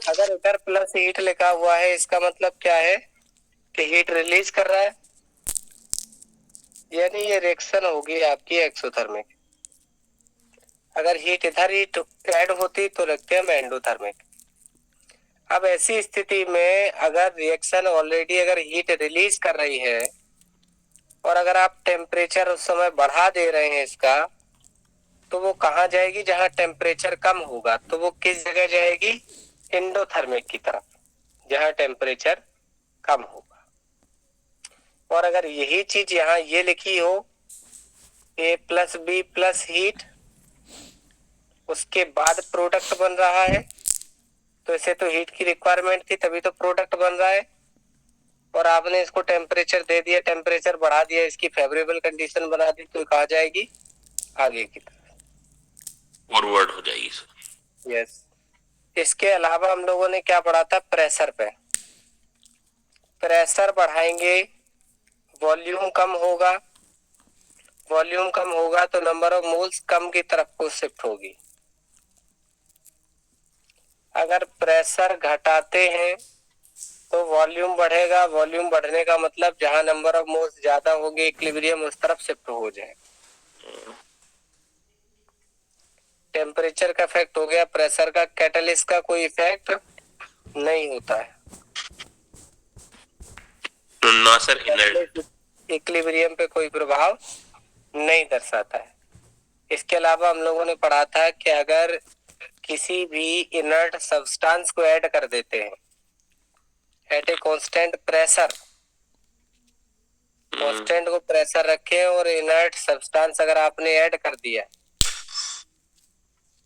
अगर इधर plus heat लिखा हुआ है इसका मतलब क्या है कि हीट रिलीज कर रहा है, यानी ये रिएक्शन होगी आपकी एक्सोथर्मिक। अगर हीट इधर ही ऐड होती तो रखते हम एंडोथर्मिक। अब ऐसी स्थिति में अगर रिएक्शन ऑलरेडी अगर हीट रिलीज कर रही है और अगर आप टेम्परेचर उस समय बढ़ा दे रहे हैं इसका, तो वो कहाँ जाएगी? जहां टेम्परेचर कम होगा। तो वो किस जगह जाएगी? एंडोथर्मिक की तरफ, जहां टेम्परेचर कम होगा। और अगर यही चीज यहाँ ये लिखी हो, ए प्लस बी प्लस हीट, उसके बाद प्रोडक्ट बन रहा है, तो इसे तो हीट की रिक्वायरमेंट थी तभी तो प्रोडक्ट बन रहा है, और आपने इसको टेम्परेचर दे दिया, टेम्परेचर बढ़ा दिया, इसकी फेवरेबल कंडीशन बना दी, तो कहाँ जाएगी? आगे की तरफ, फॉरवर्ड हो जाएगी सर। यस। इसके अलावा हम लोगों ने क्या पढ़ा था? प्रेशर पे। प्रेशर बढ़ाएंगे, वॉल्यूम कम होगा, वॉल्यूम कम होगा तो नंबर ऑफ मोल्स कम की तरफ को शिफ्ट होगी। अगर प्रेशर घटाते हैं तो वॉल्यूम बढ़ेगा, वॉल्यूम बढ़ने का मतलब जहां नंबर ऑफ मोल्स ज्यादा होंगे इक्विलिब्रियम उस तरफ शिफ्ट हो जाए। टेम्परेचर का इफेक्ट हो गया, प्रेशर का। कैटलिस्ट का कोई इफेक्ट नहीं होता है, तो ना सर इनर्ट। इक्विलिब्रियम पे कोई प्रभाव नहीं दर्शाता है। इसके अलावा हम लोगों ने पढ़ा था कि अगर किसी भी इनर्ट सब्सटेंस को ऐड कर देते हैं at a constant pressure, constant को प्रेशर रखे और इनर्ट सब्सटेंस अगर आपने ऐड कर दिया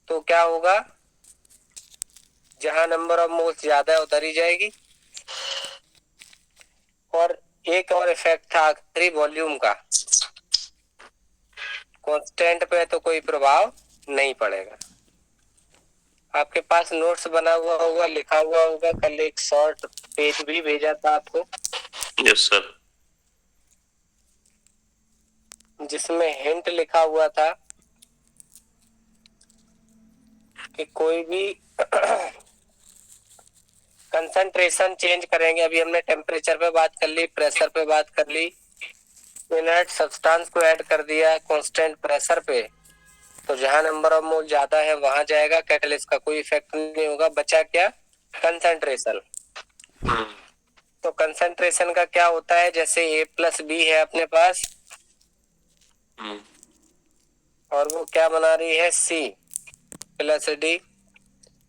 तो क्या होगा? जहां नंबर ऑफ मोल्स ज्यादा है उधर ही जाएगी। और एक और इफेक्ट था आखिरी, वॉल्यूम का। कांस्टेंट पे तो कोई प्रभाव नहीं पड़ेगा। आपके पास नोट्स बना हुआ होगा, लिखा हुआ होगा, कल एक शॉर्ट पेज भी भेजा था आपको। Yes sir. जिसमें हिंट लिखा हुआ था कि कोई भी कंसंट्रेशन चेंज करेंगे। अभी हमने टेम्परेचर पे बात कर ली, प्रेशर पे बात कर ली, इनर्ट सब्सटेंस को ऐड कर दिया कांस्टेंट प्रेशर पे, तो जहां नंबर ऑफ मोल ज्यादा है वहां जाएगा, कैटलिस्ट का कोई इफेक्ट नहीं होगा। बचा क्या? कंसंट्रेशन। तो कंसंट्रेशन का क्या होता है? जैसे ए प्लस बी है अपने पास और वो क्या बना रही है? C plus D.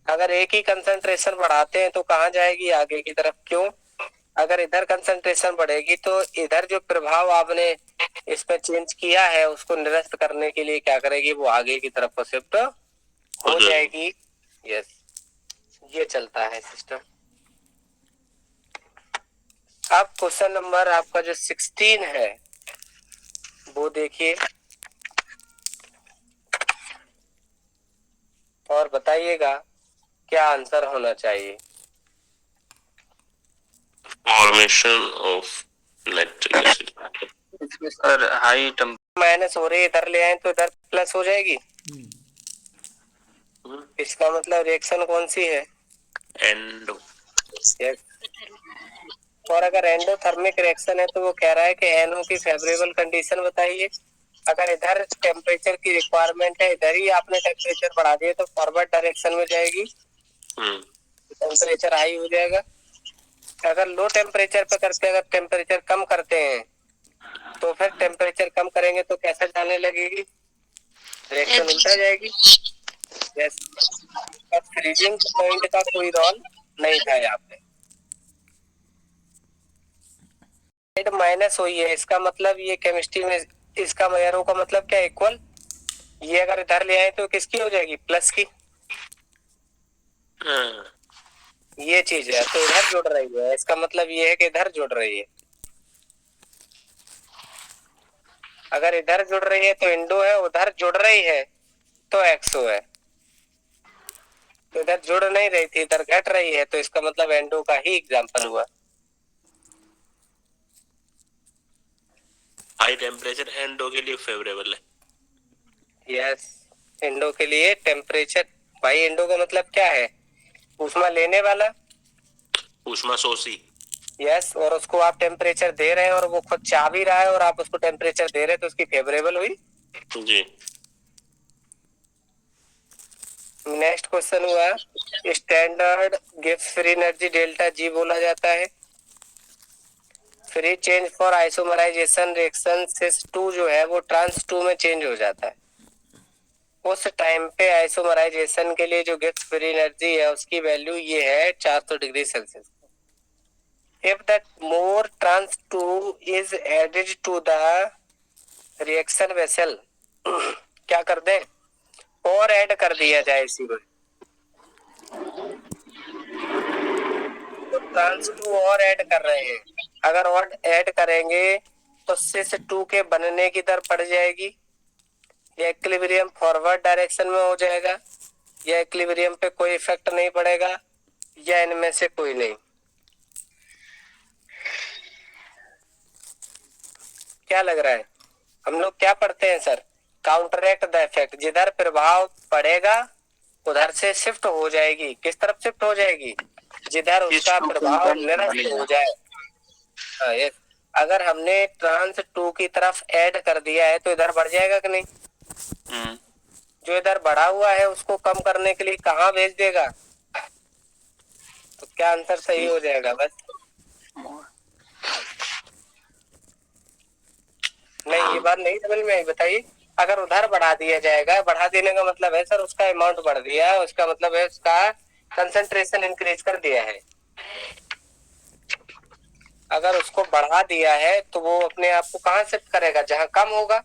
अगर एक ही कंसंट्रेशन बढ़ाते हैं तो कहाँ जाएगी? आगे की तरफ। क्यों? अगर इधर कंसंट्रेशन बढ़ेगी तो इधर जो प्रभाव आपने इस पे चेंज किया है उसको निरस्त करने के लिए क्या करेगी? वो आगे की तरफ को शिफ्ट हो जाएगी। यस, ये चलता है सिस्टम। अब क्वेश्चन नंबर आपका जो 16 है वो देखिए और बताइएगा क्या आंसर होना चाहिए। Formation of nitric acid. Sir high minus हो रही है, इधर ले आए तो इधर प्लस हो जाएगी। इसका मतलब रिएक्शन कौन सी है? एंडो। यस। और अगर एंडोथर्मिक रिएक्शन है तो वो कह रहा है कि एनओ की फेवरेबल कंडीशन बताइए। अगर इधर टेम्परेचर की रिक्वायरमेंट है, इधर ही आपने टेम्परेचर बढ़ा दिया तो फॉरवर्ड डायरेक्शन में जाएगी, टेम्परेचर हाई हो जाएगा। अगर लो टेम्परेचर पे करते हैं, अगर टेम्परेचर कम करते हैं तो फिर टेम्परेचर कम करेंगे तो कैसे जाने लगेगी? रिएक्शन उल्टा जाएगी। यस। और फ्रीजिंग पॉइंट का कोई रोल नहीं था यहाँ पे। माइनस हुई है, इसका मतलब ये केमिस्ट्री में इसका एरो का मतलब क्या? इक्वल। ये अगर इधर ले आए तो किसकी हो जाएगी? प्लस की। ये चीज है तो इधर जुड़ रही है, इसका मतलब ये है कि इधर जुड़ रही है। अगर इधर जुड़ रही है तो इंडो है, उधर जुड़ रही है तो एक्सो है। तो इधर जुड़ नहीं रही थी, इधर घट रही है, तो इसका मतलब एंडो का ही एग्जांपल हुआ। हाई टेम्परेचर एंडो के लिए फेवरेबल है। यस, इंडो के लिए टेम्परेचर। भाई इंडो का मतलब क्या है? ऊष्मा लेने वाला, ऊष्मा शोषी। यस, और उसको आप टेम्परेचर दे रहे हैं और वो खुद चाह भी रहा है और आप उसको टेम्परेचर दे रहे हैं, तो उसकी फेवरेबल हुई। जी। नेक्स्ट क्वेश्चन हुआ, standard gives free energy delta G बोला जाता है। Free change for isomerisation reaction cis 2 जो है वो ट्रांस 2 में चेंज हो जाता है। उस टाइम पे आइसोमराइजेशन के लिए जो गिव्स फ्री एनर्जी है उसकी वैल्यू ये है 400 degree Celsius. If that more trans 2 is added to the reaction vessel, क्या कर दें, और ऐड कर दिया जाए इसी में, तो ट्रांस 2 और ऐड कर रहे हैं, अगर और ऐड करेंगे तो सिस 2 के बनने की दर बढ़ जाएगी, या इक्विलिब्रियम फॉरवर्ड डायरेक्शन में हो जाएगा, या इक्विलिब्रियम पे कोई इफेक्ट नहीं पड़ेगा, या इनमें से कोई नहीं। क्या लग रहा है, हम लोग क्या पढ़ते हैं सर, काउंटरैक्ट द इफेक्ट, जिधर प्रभाव पड़ेगा उधर से शिफ्ट हो जाएगी, किस तरफ शिफ्ट हो जाएगी, जिधर उसका प्रभाव निरस्त हो जाए। हाँ, यस, अगर हमने ट्रांस 2 की तरफ ऐड कर दिया है तो इधर बढ़ जाएगा कि नहीं, जो इधर बढ़ा हुआ है उसको कम करने के लिए कहाँ भेज देगा, तो क्या आंसर सही हो जाएगा, बस नहीं, ये बात नहीं समझ में आई, बताइए। अगर उधर बढ़ा दिया जाएगा, बढ़ा देने का मतलब है सर उसका अमाउंट बढ़ दिया, उसका मतलब है उसका कंसंट्रेशन इंक्रीज कर दिया है। अगर उसको बढ़ा दिया है तो वो अपने आप को कहाँ शिफ्ट करेगा, जहाँ कम होगा,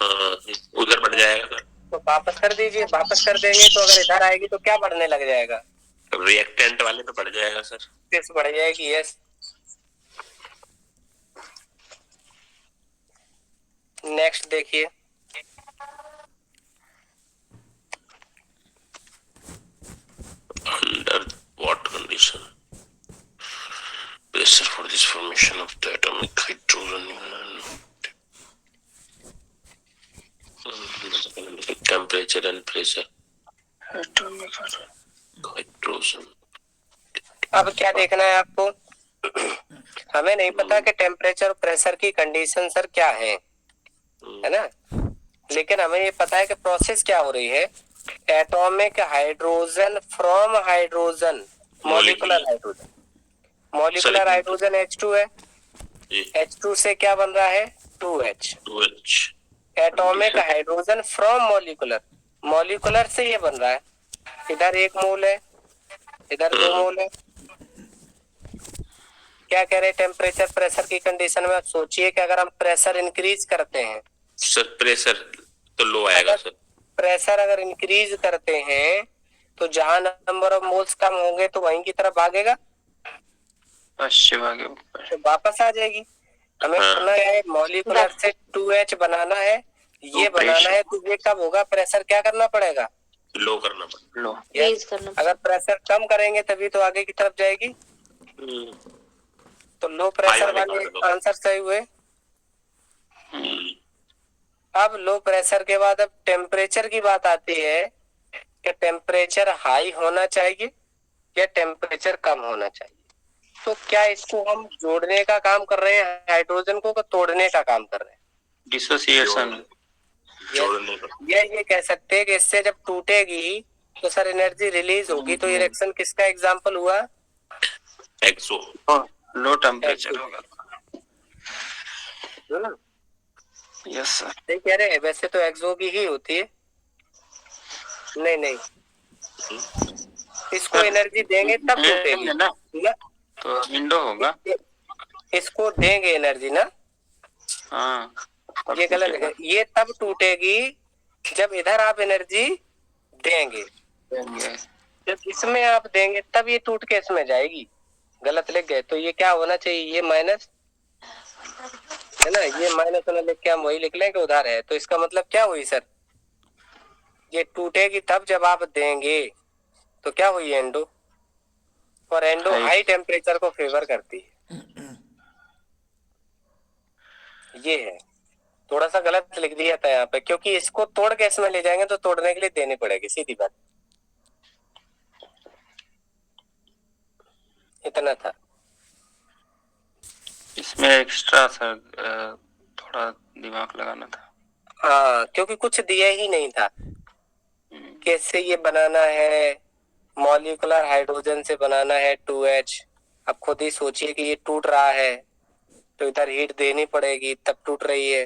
उधर बढ़ जाएगा सर। तो वापस कर दीजिए, वापस कर देंगे तो अगर इधर आएगी तो क्या बढ़ने लग जाएगा, रिएक्टेंट वाले तो बढ़ जाएगा सर। किस बढ़ जाएगी, यस। नेक्स्ट देखिए, under what condition pressure for this formation of the atomic hydrogen temperature and pressure atomic hydrogen। अब क्या देखना है आपको, हमें नहीं पता कि टेम्परेचर और प्रेशर की कंडीशन सर क्या है ना, लेकिन हमें ये पता है कि प्रोसेस क्या हो रही है, atomic hydrogen from hydrogen molecular hydrogen, molecular hydrogen H2 है, H2 से क्या बन रहा है 2H, atomic hydrogen from molecular, molecular से ये बन रहा है, इधर 1 मोल है, इधर 2 मोल है। क्या कह रहे हैं, टेम्परेचर प्रेशर की कंडीशन में आप सोचिए कि अगर हम प्रेशर इंक्रीज करते हैं सर, प्रेशर तो लो आएगा सर, प्रेशर अगर इंक्रीज करते हैं तो जहां नंबर ऑफ मोल्स कम होंगे तो वहीं की तरफ भागेगा, तो वापस आ जाएगी। हमें करना है मॉलिक्यूलर से 2H बनाना है, ये बनाना है, तो ये कब होगा, प्रेशर क्या करना पड़ेगा, लो करना पड़ेगा, लो रेज करना। अगर प्रेशर कम करेंगे तभी तो आगे की तरफ जाएगी, तो लो प्रेशर वाले आंसर सही हुए। अब लो प्रेशर के बाद अब टेम्परेचर की बात आती है कि टेम्परेचर हाई होना चाहिए या टेम्परेचर कम होना चाहिए, तो क्या इसको हम जोड़ने का काम कर रहे हैं हाइड्रोजन को, तोड़ने का काम कर रहे हैं, डिसोसिएशन, जोड़ने का। ये कह सकते हैं कि इससे जब टूटेगी तो सर एनर्जी रिलीज होगी, तो ये रिएक्शन किसका एग्जांपल हुआ, एक्सो, लो टेम्परेचर होगा। यस सर, नहीं कह रहे हैं, वैसे तो एक्सो की ही होती है, नहीं नहीं, इसको एनर्जी देंगे तब टूटेगी ना, तो विंडो होगा, इसको देंगे एनर्जी ना, हाँ, ये गलत है, ये तब टूटेगी जब इधर आप एनर्जी देंगे, जब इसमें आप देंगे तब ये टूट के इसमें जाएगी, गलत लिख गए, तो ये क्या होना चाहिए, ये माइनस है ना, ये माइनस होना लिख के हम वही लिख लें कि उधार है, तो इसका मतलब क्या हुई सर, ये टूटेगी तब जब आप देंगे, तो क्या हुई एंडो, और एंडो हाई टेम्परेचर को फेवर करती है, ये है, थोड़ा सा गलत लिख दिया था यहाँ पे, क्योंकि इसको तोड़ के इसमें ले जाएंगे तो तोड़ने के लिए देनी पड़ेगी, सीधी बात। कितना था? इसमें एक्स्ट्रा सर थोड़ा दिमाग लगाना था। हाँ, क्योंकि कुछ दिया ही नहीं था। कैसे ये बनाना है, मॉलिक्यूलर हाइड्रोजन से बनाना है 2H। अब खुद ही सोचिए कि ये टूट रहा है तो इधर हीट देनी पड़ेगी तब टूट रही है।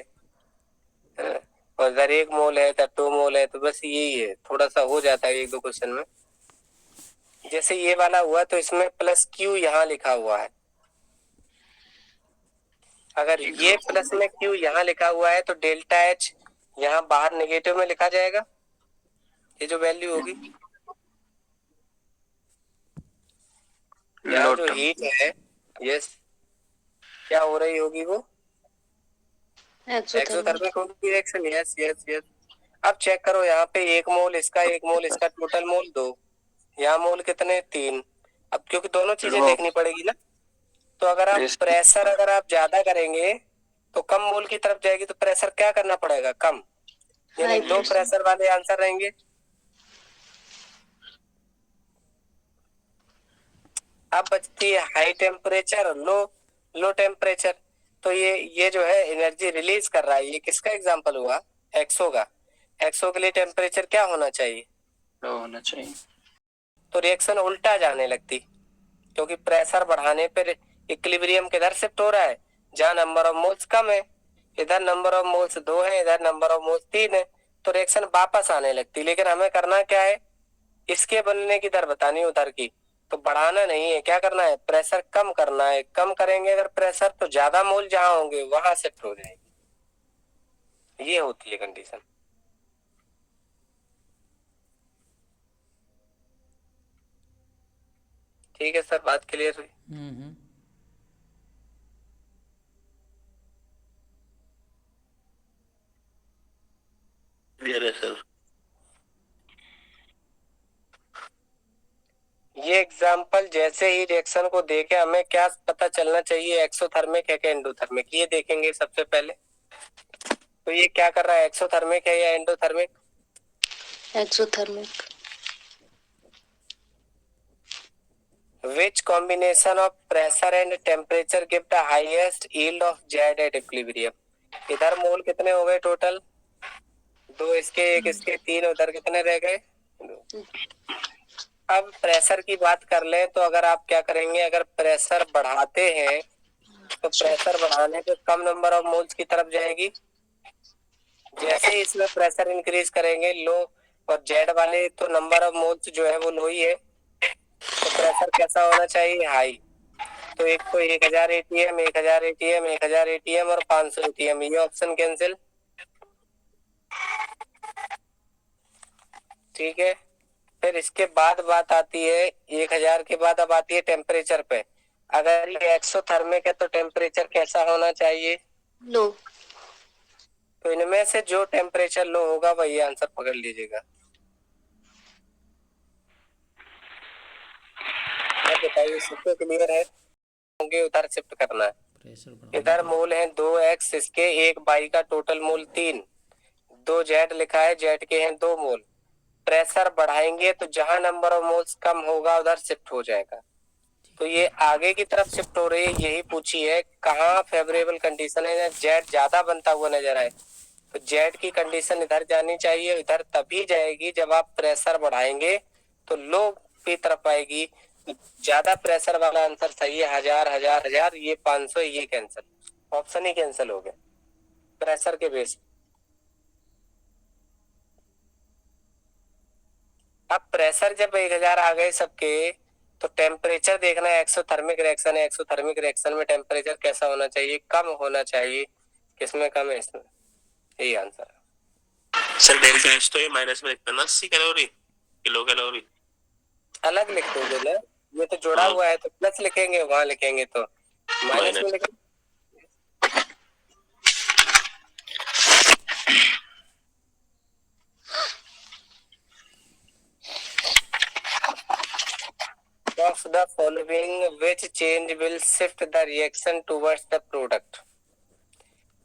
और इधर 1 मोल है, इधर 2 मोल है, तो बस यही है, थोड़ा सा हो जाता है 1-2 क्वेश्चन में। जैसे ये वाला हुआ तो इसमें +Q यहाँ लिखा हुआ है। अगर ये प्लस में Q यहाँ लिखा हुआ है तो ΔH यहाँ बाहर नेगेटिव में लिखा जाएगा, ये जो वैल्यू होगी। यहाँ जो हीट है, यस, क्या हो रही होगी वो? एक्सोथर्मिक होगी रिएक्शन। Yes yes yes. अब चेक करो, यहाँ पे 1 मोल इसका, 1 मोल इसका, टोटल मोल 2। यहाँ मोल कितने? 3। अब क्योंकि दोनों चीजें देखनी पड़ेगी ना, तो अगर आप प्रेशर अगर आप ज्यादा करेंगे तो कम मोल की तरफ जाएगी, तो प्रेशर क्या करना पड़ेगा? कम, यानी लो प्रेशर वाले आंसर रहेंगे। अब बचती है हाई टेम्परेचर और लो टेम्परेचर। तो ये जो है एनर्जी रिलीज कर रहा है, ये किसका एग्जांपल हुआ? एक्सो का। एक्सो के लिए टेम्परेचर क्या होना चाहिए? लो होना चाहिए। तो रिएक्शन उल्टा जाने लगती, क्योंकि प्रेशर बढ़ाने पर इक्विलिब्रियम किधर शिफ्ट हो रहा है? जहाँ नंबर ऑफ मोल्स कम है। इधर नंबर ऑफ मोल्स 2 है, इधर नंबर ऑफ मोल्स 3 है, तो रिएक्शन वापस आने लगती। लेकिन हमें करना क्या है? इसके बनने की दर बतानी है उधर की, तो बढ़ाना नहीं है, क्या करना है? प्रेशर कम करना है। कम करेंगे अगर प्रेशर, तो ज्यादा मोल जहां होंगे वहां शिफ्ट हो जाएगी। ये होती है कंडीशन। ठीक है सर, बात क्लियर हुई? क्लियर है सर। ये एग्जाम्पल जैसे ही रिएक्शन को देखे हमें क्या पता चलना चाहिए, एक्सोथर्मिक है कि एंडोथर्मिक, ये देखेंगे सबसे पहले। तो ये क्या कर रहा है, एक्सोथर्मिक है या endothermic? Exothermic. Which combination of pressure and temperature give the highest yield of Z at equilibrium? इधर मोल कितने हो गए टोटल? 2 इसके, 1 इसके, 3 उधर, कितने रह गए? 2। अब प्रेशर की बात कर ले तो अगर आप क्या करेंगे, अगर प्रेशर बढ़ाते हैं तो प्रेशर बढ़ाने पे कम नंबर ऑफ मोल्स की तरफ जाएगी। जैसे ही इसमें प्रेशर इंक्रीज करेंगे लो, और जेड वाले तो नंबर ऑफ मोल्स जो है वो लो ही है, तो प्रेशर कैसा होना चाहिए? हाई। तो एक तो 1000 ATM, 1000 ATM, 1000 ATM और 500 ATM, ये ऑप्शन कैंसिल। ठीक है, फिर इसके बाद बात आती है 1000 के बाद अब आती है टेम्परेचर पे। अगर ये एक्सोथर्मिक है तो टेम्परेचर कैसा होना चाहिए? लो। तो इनमें से जो टेम्परेचर लो होगा वही आंसर पकड़ लीजिएगा। अब बताइए, सबको क्लियर है? होंगे उधर शिफ्ट करना है। इधर मोल है 2x, इसके 1y का टोटल मोल 3, 2 जेड लिखा है, जेड के हैं 2 मोल। प्रेशर बढ़ाएंगे तो जहां नंबर ऑफ मोल्स कम होगा उधर शिफ्ट हो जाएगा। तो ये आगे की तरफ शिफ्ट हो रही है, यही पूछी है कहाँ फेवरेबल कंडीशन है, जेड ज्यादा बनता हुआ नजर आए, तो जेड की कंडीशन इधर जानी चाहिए। इधर तभी जाएगी जब आप प्रेशर बढ़ाएंगे तो लो की तरफ आएगी। ज्यादा प्रेशर वाला आंसर सही है, 1000 1000 1000, ये 500, ये कैंसिल, ऑप्शन ही कैंसिल हो गया प्रेशर के बेस। अब प्रेशर जब 1000 आ गए सबके, तो टेम्परेचर देखना है। एक्सोथर्मिक रिएक्शन है, एक्सोथर्मिक रिएक्शन में टेम्परेचर कैसा होना चाहिए? कम होना चाहिए। किसमें कम है? इसमें। यही आंसर है सर। डेल्टा एच तो ये माइनस में लिखता है ना, 80 कैलोरी, किलो कैलोरी अलग लिख दोगे ना, ये तो जोड़ा हुआ है तो प्लस लिखेंगे, वहां लिखेंगे तो माइनस में लिखेंगे। Of the following which change will shift the reaction towards the product?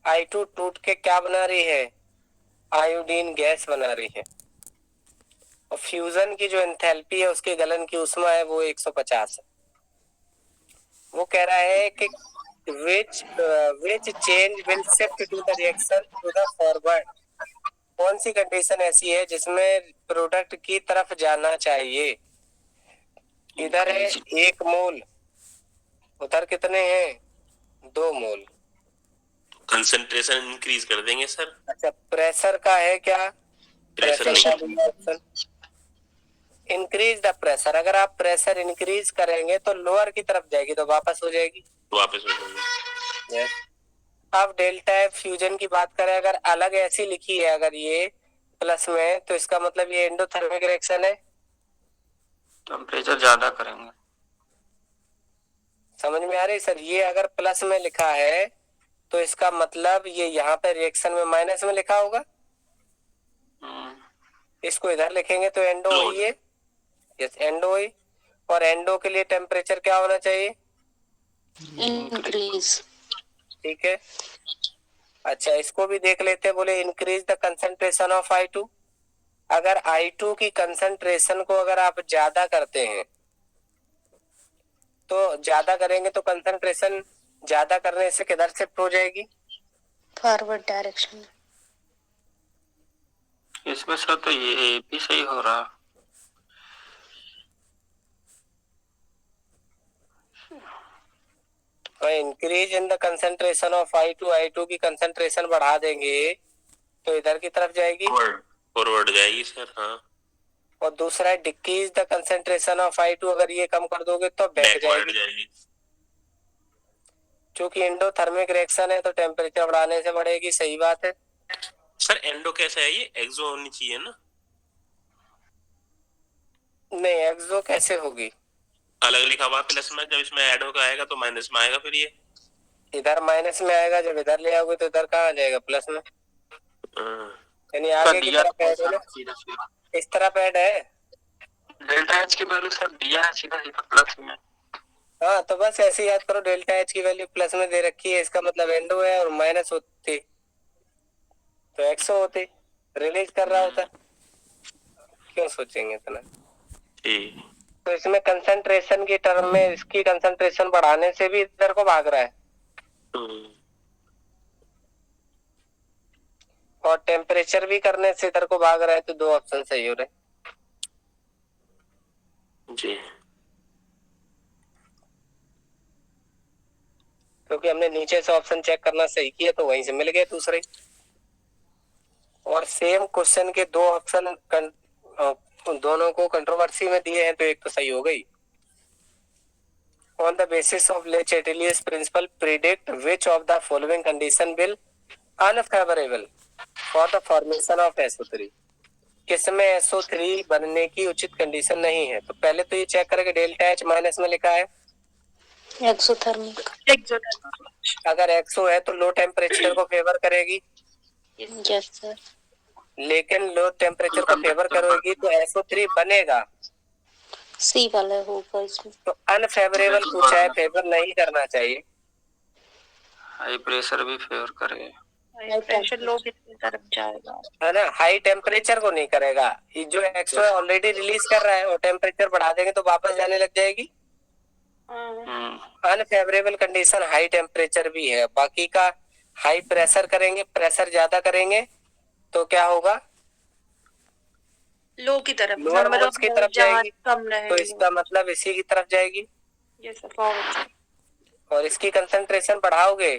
I2 टूट के क्या बना रही है? आयोडीन गैस बना रही है। और फ्यूजन की जो एंथैल्पी है उसके गलन की उष्मा है वो 150 है। वो कह रहा है कि which change will shift to the reaction to the forward। कौन सी कंडीशन ऐसी है जिसमें प्रोडक्ट की तरफ जाना चाहिए? इधर है 1 मोल, उधर कितने हैं? 2 मोल। कंसंट्रेशन इंक्रीज कर देंगे सर। अच्छा, प्रेशर का है क्या? Pressure increase the pressure. अगर आप प्रेशर इंक्रीज करेंगे तो लोअर की तरफ जाएगी, तो वापस हो जाएगी। वापस हो जाएगी। yes। अब डेल्टा एफ फ्यूजन की बात करें, अगर अलग ऐसी लिखी है, अगर ये प्लस में, तो इसका मतलब ये एंडोथर्मिक रिएक्शन है। टेम्परेचर ज्यादा करेंगे। समझ में आ रही सर? ये अगर प्लस में लिखा है तो इसका मतलब ये यहाँ पे रिएक्शन में माइनस में लिखा होगा। इसको इधर लिखेंगे तो एंडो हुई है। यस, एंडो हुई। और एंडो के लिए टेम्परेचर क्या होना चाहिए? इंक्रीज। ठीक है। अच्छा, इसको भी देख लेते हैं। बोले increase the concentration of I2। अगर I2 की कंसंट्रेशन को अगर आप ज्यादा करते हैं, तो ज्यादा करेंगे तो कंसंट्रेशन ज्यादा करने से किधर शिफ्ट हो जाएगी? Forward direction. इसमें सर तो ये भी सही हो रहा। Increase in the concentration of I2 की कंसंट्रेशन बढ़ा देंगे तो इधर की तरफ जाएगी, फॉरवर्ड जाएगी सर। हाँ। और दूसरा है decrease the concentration of I2, अगर ये कम कर दोगे तो बैकवर्ड जाएगी। क्योंकि एंडोथर्मिक रिएक्शन है तो टेम्परेचर बढ़ाने से बढ़ेगी। सही बात है सर। एंडो कैसा है? ये एक्सो होनी चाहिए ना? नहीं, एक्सो कैसे होगी? अलग लिखा हुआ प्लस में, जब इसमें ऐड होकर आएगा तो माइनस में आएगा। फिर ये इधर माइनस में आएगा, जब इधर ले आओगे तो इधर कहाँ आ जाएगा? प्लस में। यानी आगे की तरफ ऐड है ना, इस तरफ ऐड है। डेल्टा एच की वैल्यू सर दिया है सीधा प्लस में। हाँ, तो बस ऐसे याद करो, डेल्टा एच की वैल्यू प्लस में दे रखी है, इसका मतलब एंडो है, और माइनस होती तो एक्सो होती, रिलीज कर रहा होता। क्यों सोचेंगे इतना? तो इसमें कंसंट्रेशन की टर्म में इसकी कंसंट्रेशन बढ़ाने से भी इधर को भाग रहा है, और टेम्परेचर भी करने से इधर को भाग रहा है, तो 2 ऑप्शन सही हो रहे जी। क्योंकि हमने नीचे से ऑप्शन चेक करना सही किया तो वहीं से मिल गए दूसरे। और सेम क्वेश्चन के 2 ऑप्शन दोनों को कंट्रोवर्सी में दिए हैं, तो एक तो सही हो गई। On the basis of Le Chatelier's principle, predict which of the following condition will unfavorable for the formation of SO3। किसमें SO3 बनने की उचित कंडीशन नहीं है? तो पहले तो ये चेक करेंगे, डेल्टा एच माइनस में लिखा है, एक्सोथर्मिक। अगर एक्सो है तो लो टेम्परेचर को फेवर करेगी। Yes sir. लेकिन लो टेम्परेचर को फेवर करोगी तो SO3 बनेगा। सी वाला होगा इसमें। तो अनफेवरेबल पूछा है, फेवर नहीं करना चाहिए। हाई प्रेशर भी फेवर करेगा। हाई प्रेशर लो की तरफ जाएगा, है ना, हाई टेम्परेचर को नहीं करेगा। ये जो एक्सो है ऑलरेडी रिलीज कर रहा है, और टेम्परेचर बढ़ा देंगे तो वापस जाने लग जाएगी। अनफेवरेबल कंडीशन हाई टेम्परेचर भी है। बाकी का हाई प्रेशर करेंगे, प्रेशर ज्यादा करेंगे तो क्या होगा? लो की तरफ, लोअर मोल्स की तरफ जाएगी, कम रहेगा, तो इसका मतलब इसी की तरफ जाएगी। Yes sir, forward. और इसकी कंसंट्रेशन बढ़ाओगे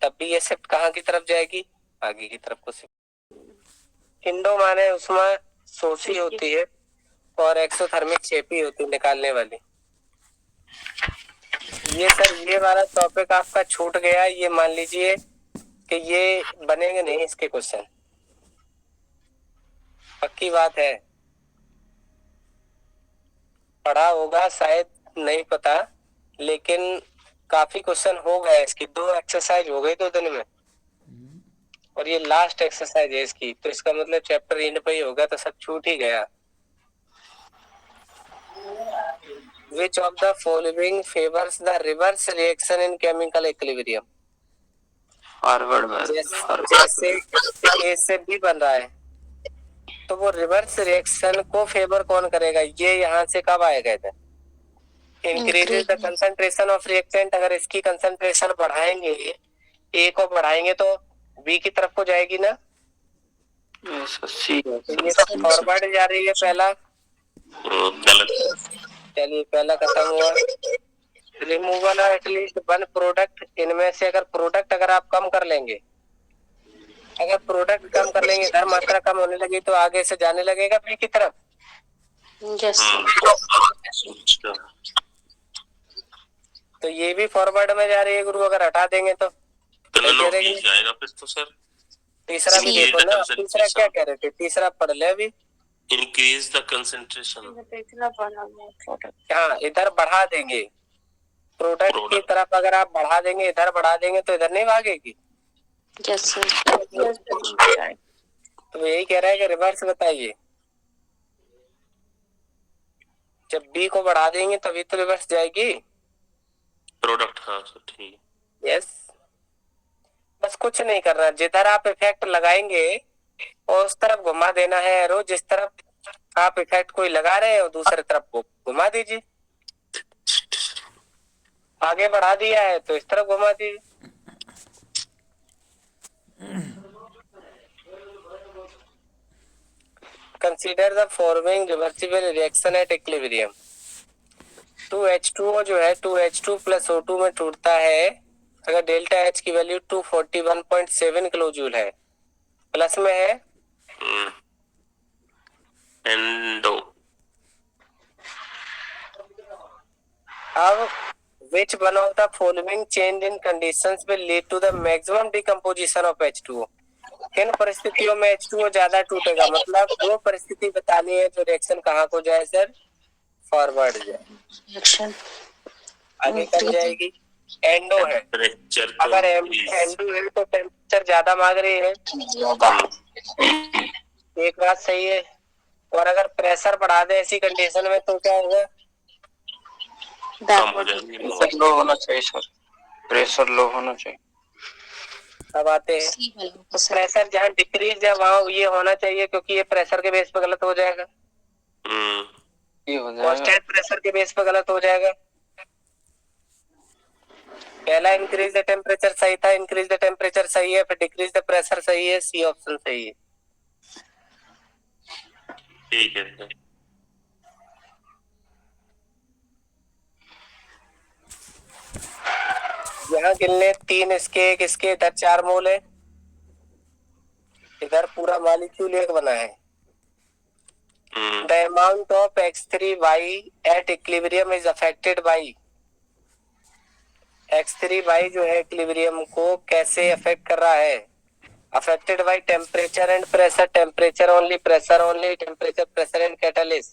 तब भी ये शिफ्ट कहाँ की तरफ जाएगी? आगे की तरफ को शिफ्ट। इंडो माने उसमें सोसी होती है, और एक्सोथर्मिक चेपी होती है निकालने वाली। ये सर ये वाला टॉपिक आपका छूट गया। ये मान लीजिए कि ये बनेंगे नहीं इसके क्वेश्चन, पक्की बात है। पढ़ा होगा शायद, नहीं पता, लेकिन काफी क्वेश्चन हो गए इसकी। 2 एक्सरसाइज हो गई 2 दिन में, और ये लास्ट एक्सरसाइज है इसकी, तो इसका मतलब चैप्टर एंड पे ही होगा, तो सब छूट ही गया। Which of the following favors the reverse reaction in chemical equilibrium? Forward जैसे ए से बी बन रहा है, तो वो रिवर्स रिएक्शन को फेवर कौन करेगा? ये यहाँ से कब आएगा इधर? Increases the concentration of reactant, अगर इसकी कंसंट्रेशन बढ़ाएंगे, ए को बढ़ाएंगे तो बी की तरफ को जाएगी ना। सी तो ये तो फॉरवर्ड जा रही है पहला। गलत। चलिए पहला खत्म हुआ। Removal of at least one product, इनमें से अगर प्रोडक्ट अगर आप कम कर लेंगे, अगर प्रोडक्ट कम कर लेंगे, इधर मात्रा कम होने लगी तो आगे से जाने लगेगा बी की तरफ। यस अच्छा, तो ये भी फॉरवर्ड में जा रही है गुरु, अगर हटा देंगे तो दोनों बीच जाएगा फिर तो सर। तीसरा भी देखो ना, तीसरा क्या कह रहे थे, तीसरा पढ़ ले अभी। Increase the concentration. हाँ, इधर बढ़ा देंगे प्रोडक्ट की तरफ, अगर आप बढ़ा देंगे, इधर बढ़ा देंगे तो इधर नहीं भागेगी। Yes sir. तो यही कह रहा है कि रिवर्स बताइए, जब बी को बढ़ा देंगे तभी तो रिवर्स जाएगी प्रोडक्ट। हाँ सर ठीक। यस, बस कुछ नहीं करना, जिधर आप इफेक्ट लगाएंगे और उस तरफ घुमा देना है एरो, जिस तरफ आप इफेक्ट कोई लगा रहे हैं और दूसरी तरफ को घुमा दीजिए। आगे बढ़ा दिया है तो इस तरफ घुमा दीजिए। Consider the following reversible reaction at equilibrium. 2H2O जो है 2H2 प्लस O2 में टूटता है अगर डेल्टा H की वैल्यू 241.7 किलो जूल है, प्लस में है एंडो। अब which one of the following change in conditions will lead to the maximum decomposition of H2O? किन परिस्थितियों में H2O ज्यादा टूटेगा, मतलब वो परिस्थिति बतानी है जो रिएक्शन कहाँ को जाए सर, फॉरवर्ड जाए, रिएक्शन आगे कब जाएगी, एंडो है। अगर एंडो है तो टेम्परेचर ज्यादा मांग रही है, एक बात सही है। और अगर प्रेशर बढ़ा दे ऐसी कंडीशन में तो क्या होगा, कम हो जाएगी। प्रेशर लो होना चाहिए सर, प्रेशर लो होना चाहिए। अब आते हैं प्रेशर जहाँ डिक्रीज है वहाँ ये होना चाहिए, क्योंकि ये प्रेशर के बेस पे गलत हो जाएगा, ये हो जाएगा कांस्टेंट प्रेशर के बेस पे गलत हो जाएगा। पहला इंक्रीज द टेम्परेचर सही था, इंक्रीज द टेम्परेचर सही है, फिर डिक्रीज द प्रेशर सही है, सी ऑप्शन सही है। ठीक है। यहाँ गिनले 3 इसके, एक इसके, इधर 4 मोल है, इधर पूरा मॉलिक्यूल एक बना है। The amount of X3Y at equilibrium is affected by, X3Y जो है इक्विलिब्रियम को कैसे अफेक्ट कर रहा है, affected by temperature and pressure, temperature only, pressure only, temperature, pressure and catalyst,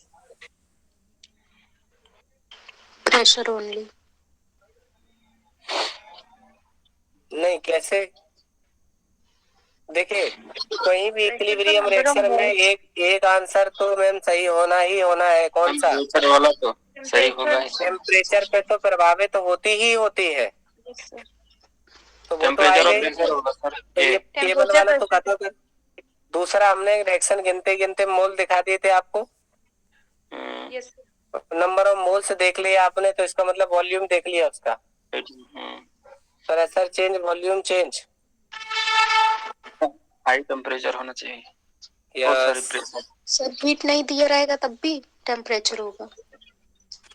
pressure only. नहीं कैसे, देखिए कहीं भी इक्विलिब्रियम रिएक्शन में एक आंसर तो मैम सही होना ही होना है, कौन सा, टेम्परेचर वाला तो सही होगा ही। टेम्परेचर पे तो प्रभावित तो होती ही होती है, तो वो तो टेम्परेचर और आएगा ही। प्रेशर होगा सर। तो ये टेबल वाला तो खत्म कर। दूसरा हमने रिएक्शन गिनते गिनते मोल दिखा दिए थे आपको, नंबर ऑफ मोल्स देख लिया आपने, तो इसका मतलब वॉल्यूम देख लिया उसका, pressure change, volume change, high temperature होना चाहिए। यस, सर हीट नहीं दिया रहेगा तब भी टेम्परेचर होगा।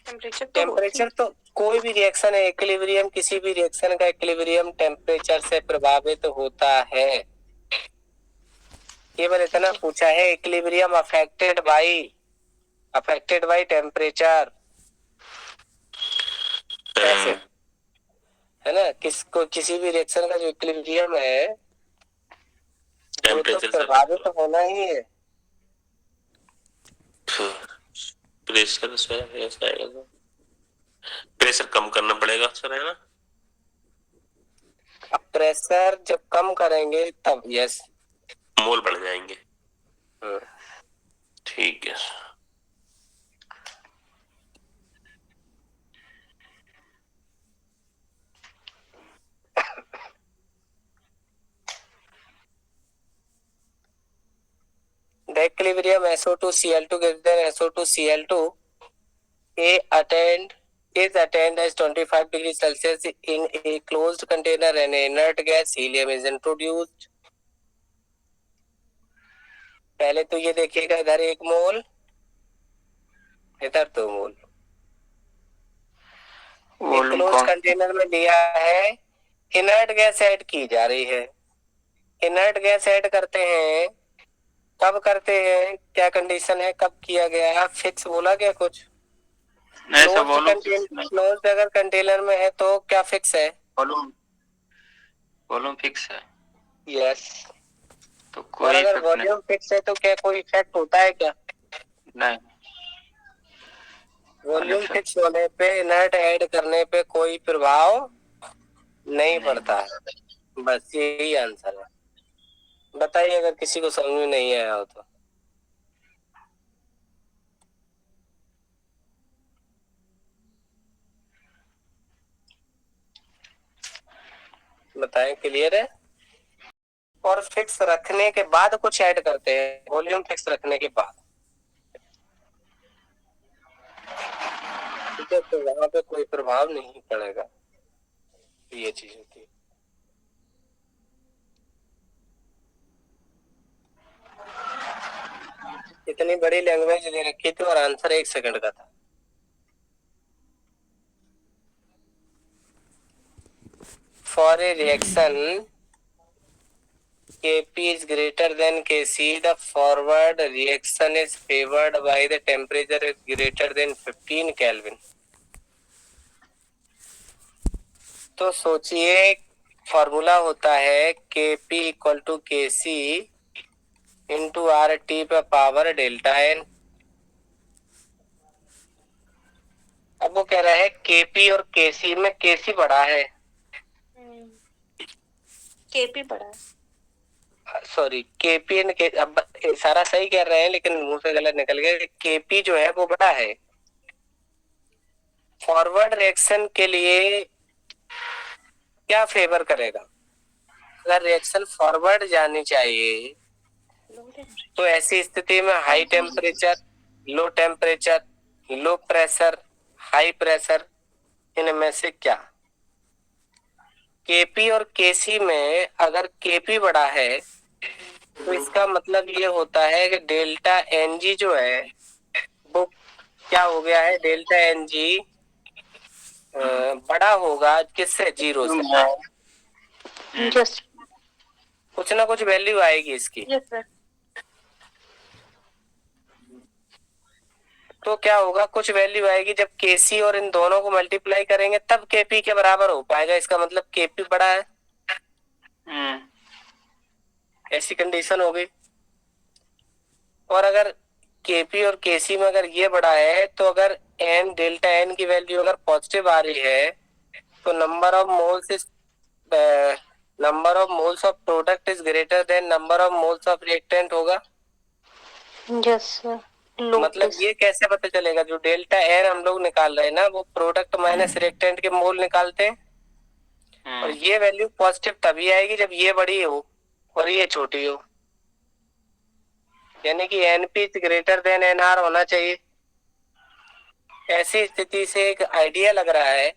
टेम्परेचर तो कोई भी रिएक्शन है, इक्विलिब्रियम किसी भी रिएक्शन का इक्विलिब्रियम टेम्परेचर से प्रभावित होता है। केवल इतना पूछा है, इक्विलिब्रियम अफेक्टेड बाय टेम्परेचर, ऐसे है ना, किसको किसी भी रिएक्शन का जो इक्विलिब्रियम है वो तो प्रभावित होना ही है। प्रेशर से ऐसा आएगा, प्रेशर कम करना पड़ेगा सर, है ना। अब प्रेशर जब कम करेंगे तब यस मोल बढ़ जाएंगे। ठीक है। The equilibrium SO2 Cl2 greater than SO2 Cl2 A attained is attained as 25 degree Celsius in a closed container and inert gas helium is introduced. पहले तो ये देखिएगा, इधर 1 मोल, इधर 2 मोल। क्लोज कंटेनर में दिया है, इनर्ट गैस ऐड की जा रही है। इनर्ट गैस ऐड करते हैं, कब करते हैं, क्या कंडीशन है, कब किया गया, फिक्स बोला क्या कुछ? क्लोज अगर कंटेनर में है तो क्या फिक्स है? वॉल्यूम फिक्स है। यस। तो कोई और अगर वॉल्यूम फिक्स है तो क्या कोई इफेक्ट होता है क्या? नहीं। वॉल्यूम फिक्स होने पे इनर्ट ऐड करने पे कोई प्रभाव नहीं पड़ता है। बस यही आंसर है। बताइए अगर किसी को समझ में नहीं आया हो तो। बताएं, क्लियर है? और फिक्स रखने के बाद कुछ ऐड करते हैं, वॉल्यूम फिक्स रखने के बाद, ठीक है, तो वहां पे कोई प्रभाव नहीं पड़ेगा। ये चीज होती है। इतनी बड़ी लैंग्वेज दे रखी थी और आंसर 1 सेकंड का था। For a reaction Kp is greater than Kc, the forward reaction is favored by the temperature is greater than 15 Kelvin. तो सोचिए, फॉर्मूला होता है Kp equal to Kc into RT पे पावर डेल्टा N। अब वो कह रहा है Kp और Kc में Kc बड़ा है, केपी बड़ा है, सॉरी केपी एंड के, अब सारा सही कह रहे हैं लेकिन मुंह से गलत निकल गया। केपी जो है वो बड़ा है। फॉरवर्ड रिएक्शन के लिए क्या फेवर करेगा? अगर रिएक्शन फॉरवर्ड जानी चाहिए तो ऐसी स्थिति में high temperature, low temperature, low pressure, high pressure, इनमें से क्या? केपी और केसी में अगर केपी बड़ा है तो इसका मतलब ये होता है कि डेल्टा एनजी जो है वो क्या हो गया है, डेल्टा एनजी बड़ा होगा किससे? 0 से। जस्ट कुछ ना कुछ वैल्यू आएगी इसकी। तो क्या होगा, कुछ वैल्यू आएगी। जब केसी और इन दोनों को मल्टीप्लाई करेंगे तब केपी के बराबर हो पाएगा। इसका मतलब केपी बड़ा है, ऐसी कंडीशन हो गई। और अगर केपी और केसी में अगर ये बड़ा है तो अगर एन, डेल्टा एन की वैल्यू अगर पॉजिटिव आ रही है तो number of moles of product is greater than number of moles of reactant होगा। यस। मतलब ये कैसे पता चलेगा? जो डेल्टा एन हम लोग निकाल रहे हैं ना, वो प्रोडक्ट माइनस रिएक्टेंट के मोल निकालते हैं। और ये वैल्यू पॉजिटिव तभी आएगी जब ये बड़ी हो और ये छोटी हो, यानी कि एनपी ग्रेटर देन एनआर होना चाहिए। ऐसी स्थिति से एक आइडिया लग रहा है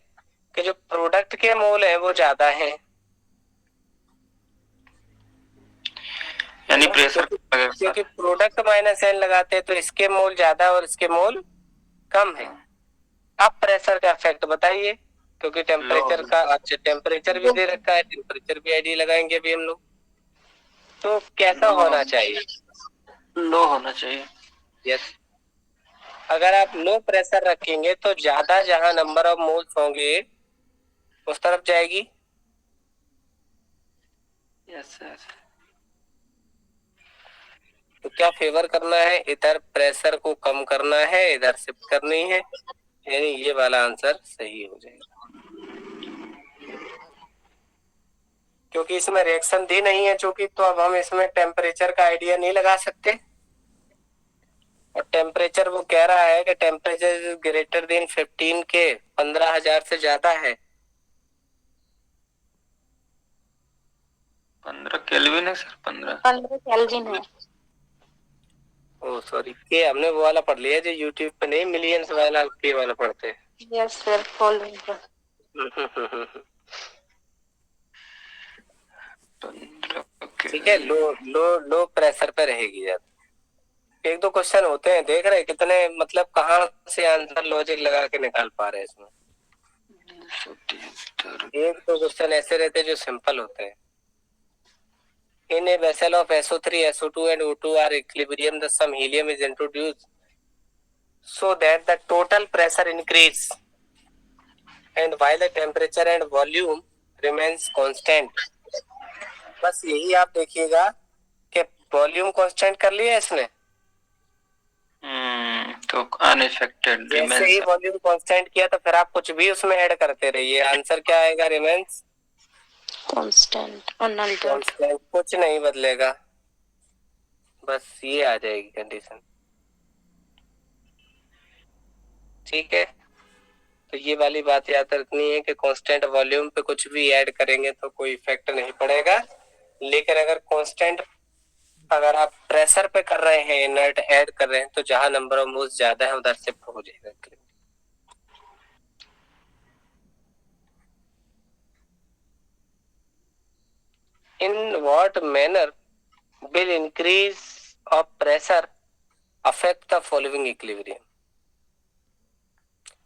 कि जो प्रोडक्ट के मोल है वो ज्यादा हैं, यानी प्रेशर, क्योंकि प्रोडक्ट माइनस एन लगाते हैं तो इसके मोल ज्यादा और इसके मोल कम है। अब प्रेशर का इफेक्ट बताइए, क्योंकि टेम्परेचर का, अच्छा टेम्परेचर भी दे रखा है, टेम्परेचर भी आईडी लगाएंगे अभी हम लोग। तो कैसा होना चाहिए? लो होना चाहिए। यस। अगर आप लो प्रेशर रखेंगे तो ज्यादा जहां नंबर ऑफ मोल्स होंगे उस तरफ जाएगी। Yes sir. तो क्या फेवर करना है? इधर प्रेशर को कम करना है, इधर शिफ्ट करनी है, यानी ये वाला आंसर सही हो जाएगा। क्योंकि इसमें रिएक्शन दी नहीं है चूंकि, तो अब हम इसमें टेम्परेचर का आइडिया नहीं लगा सकते। और टेम्परेचर वो कह रहा है कि टेम्परेचर ग्रेटर देन 15 के, 15,000 से ज्यादा है। 15 केल्विन है सर। 15 केल्विन है। ओ सॉरी, के हमने वो वाला पढ़ लिया जो यूट्यूब पे नहीं, मिलियंस वाला के वाला पढ़ते हैं। Yes, sir. Following. ठीक है, लो लो लो प्रेशर पे रहेगी जब। एक दो क्वेश्चन होते हैं, देख रहे हैं कितने, मतलब कहाँ से आंसर लॉजिक लगा के निकाल पा रहे हैं इसमें। एक दो क्वेश्चन ऐसे रहते हैं जो सिंपल होते हैं। In a vessel of SO3, SO2 and O2 are equilibrium, the some helium is introduced so that the total pressure increase and while the temperature and volume remains constant। बस यही आप देखिएगा कि वॉल्यूम कांस्टेंट कर लिया इसने। तो unaffected जैसे ही वॉल्यूम कांस्टेंट किया तो फिर आप कुछ भी उसमें ऐड करते रहिए, आंसर क्या आएगा? Remains constant, unaltered. कांस्टेंट, कुछ नहीं बदलेगा, बस ये आ जाएगी कंडीशन। ठीक है, तो ये वाली बात याद रखनी है कि कांस्टेंट वॉल्यूम पे कुछ भी ऐड करेंगे तो कोई इफेक्ट नहीं पड़ेगा, लेकिन अगर कांस्टेंट अगर आप प्रेशर पे कर रहे हैं, इनर्ट ऐड कर रहे हैं, तो जहां नंबर ऑफ मोल्स ज्यादा है उधर शिफ्ट हो जाएगा। In what manner will increase of pressure affect the following equilibrium?